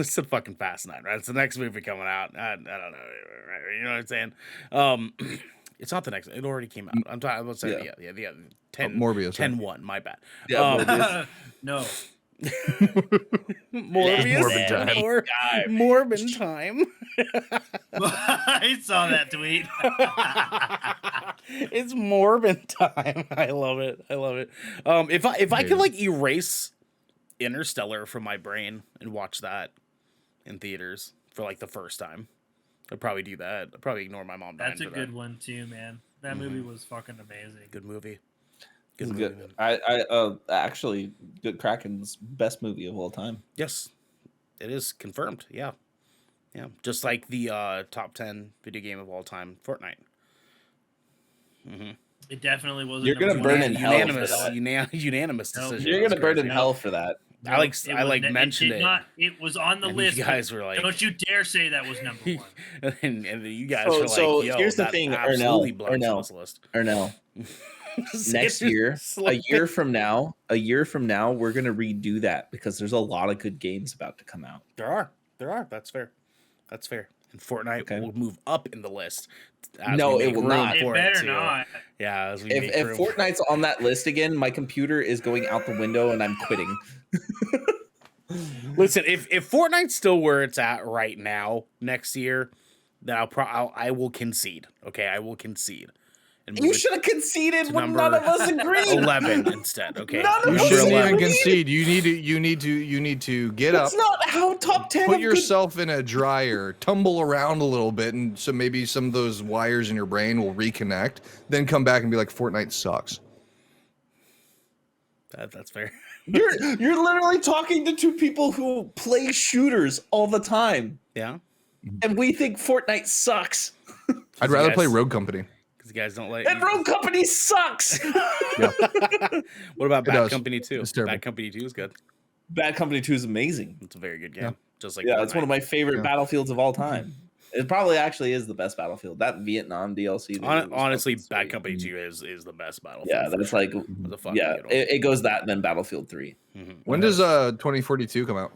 said fucking Fast 9, right? It's the next movie coming out. I don't know, right? You know what I'm saying? It's not the next. It already came out. I'm talking about saying 10. Morbius. 10-1. My bad. Yeah, No. Morbius. Morbin time. Morbin time. I saw that tweet. It's Morbin time. I love it. I love it. If I could like erase Interstellar from my brain and watch that in theaters for like the first time, I'd probably do that. I'd probably ignore my mom. That's a for good that. one too, man. That movie was fucking amazing. Good movie. It's Good movie. good. Actually, Good Kraken's best movie of all time. Yes, it is confirmed. Yeah. Just like the top 10 video game of all time, Fortnite. It definitely was. You're gonna burn in hell for that. Unanimous Nope. decision. You're That's gonna burn in crazy. hell for that. I like It mentioned did it. not- It was on the And list. you guys were like, don't you dare say that was number one. and you guys So- were like, so yo, here's the that thing, absolutely Ernell, belongs on Ernell. this list. Ernell, next year, a year from now, we're gonna redo that because there's a lot of good games about to come out. There are. That's fair. And Fortnite will move up in the list. as No, we it make will room not. It for better to. not. Yeah, as we If make room. Fortnite's on that list again, my computer is going out the window and I'm quitting. Listen, if Fortnite's still where it's at right now next year, then I will concede. Okay, I will concede. And You should have conceded to when number none of us agreed. 11 instead. Okay, None of You us number shouldn't 11. even concede. You need to get That's up, not how top 10 put of good- yourself in a dryer, tumble around a little bit, and so maybe some of those wires in your brain will reconnect. Then come back and be like, Fortnite sucks. That's fair. You're literally talking to two people who play shooters all the time, Yeah, and we think Fortnite sucks. I'd rather guys- play Rogue Company. because you guys don't like. And Rogue Company sucks. What about It Bad does. Company 2? It's terrible. Bad Company 2 is good. Bad Company 2 is amazing. It's a very good game. Yeah. Just like Yeah, it's one of my favorite Yeah. battlefields of all time. It probably actually is the best Battlefield. That Vietnam DLC. they did was Honestly, fucking Bad sweet. Company 2 is the best Battlefield. Yeah, for that's sure. like That's a fucking yeah. good one. It goes that and then Battlefield 3. Mhm. When does 2042 come out?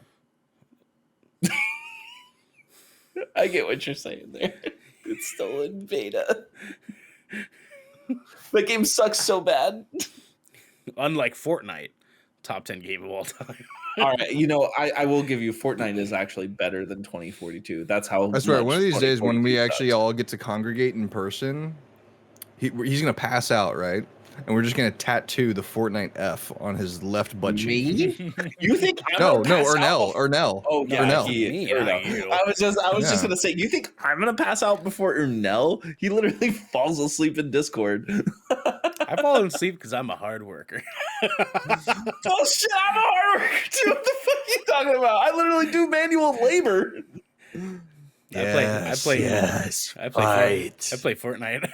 I get what you're saying there. It's still in beta. The game sucks so bad. Unlike Fortnite, top 10 game of all time. All right, I will give you Fortnite is actually better than 2042. That's how. That's right. much One of these days, when we 2042 actually sucks. all get to congregate in person, he's gonna pass out, right? And we're just gonna tattoo the Fortnite F on his left butt cheek. Me? You think I'm No, gonna pass Ernell. out? Ernell. Oh yeah, Ernell. Me, Ernell. not you. I was just Yeah. gonna say, you think I'm gonna pass out before Ernell? He literally falls asleep in Discord. I fall asleep because I'm a hard worker. Oh shit, I'm a hard worker too. What the fuck are you talking about? I literally do manual labor. I play Fortnite.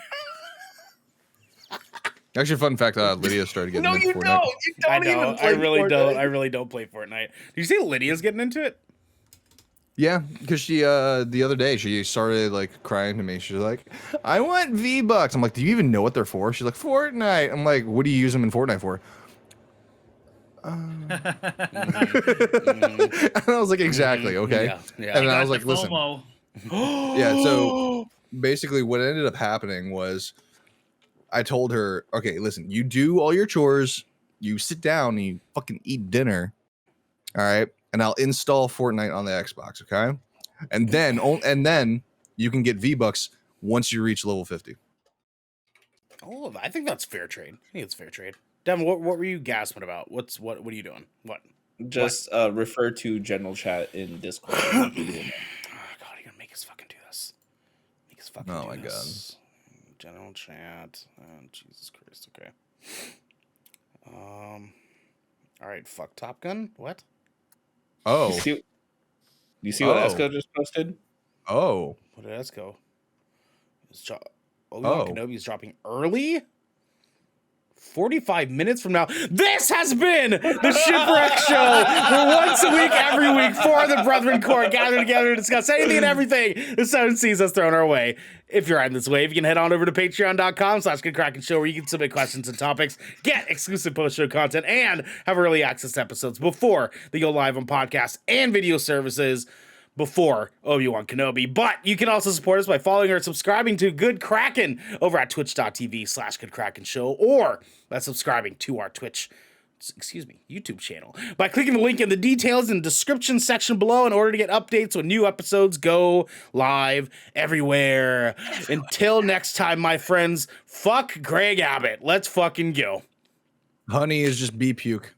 Actually, fun fact: Lydia started getting No, into you Fortnite. don't. You I don't even don't. play I really Fortnite. don't. I really don't play Fortnite. Did you see Lydia's getting into it? Yeah, because she the other day she started like crying to me. She's like, "I want V-Bucks." I'm like, "Do you even know what they're for?" She's like, "Fortnite." I'm like, "What do you use them in Fortnite for?" And I was like, "Exactly, okay." Yeah, yeah. And then I Got was like, the "Listen." FOMO. Yeah, so basically what ended up happening was I told her, okay, listen, you do all your chores, you sit down and you fucking eat dinner, all right, and I'll install Fortnite on the Xbox, okay, and then you can get V-Bucks once you reach level 50. Oh, I think that's fair trade. I think it's fair trade. Devin, what were you gasping about? What are you doing? What? Just refer to general chat in Discord. Oh God, you're gonna make us fucking do this. Make us fucking Oh do my this. General chat. Oh, Jesus Christ. Okay. All right. Fuck Top Gun. What? Oh, You see what Oh. Esco just posted? oh, What did that go? Oh. Obi-Wan Kenobi is dropping early. 45 minutes from now, this has been the Shipwreck Show, where once a week, every week, four of the Brethren Court gather together to discuss anything and everything the Seven Seas has thrown our way. If you're on this wave, you can head on over to patreon.com/GoodKrakenShow, where you can submit questions and topics, get exclusive post-show content, and have early access episodes before they go live on podcasts and video services before Obi-Wan Kenobi. But you can also support us by following or subscribing to Good Kraken over at twitch.tv/GoodKrakenShow, or by subscribing to our Twitch YouTube channel by clicking the link in the details in the description section below in order to get updates when new episodes go live everywhere. Until next time, my friends, fuck Greg Abbott. Let's fucking go. Honey is just bee puke.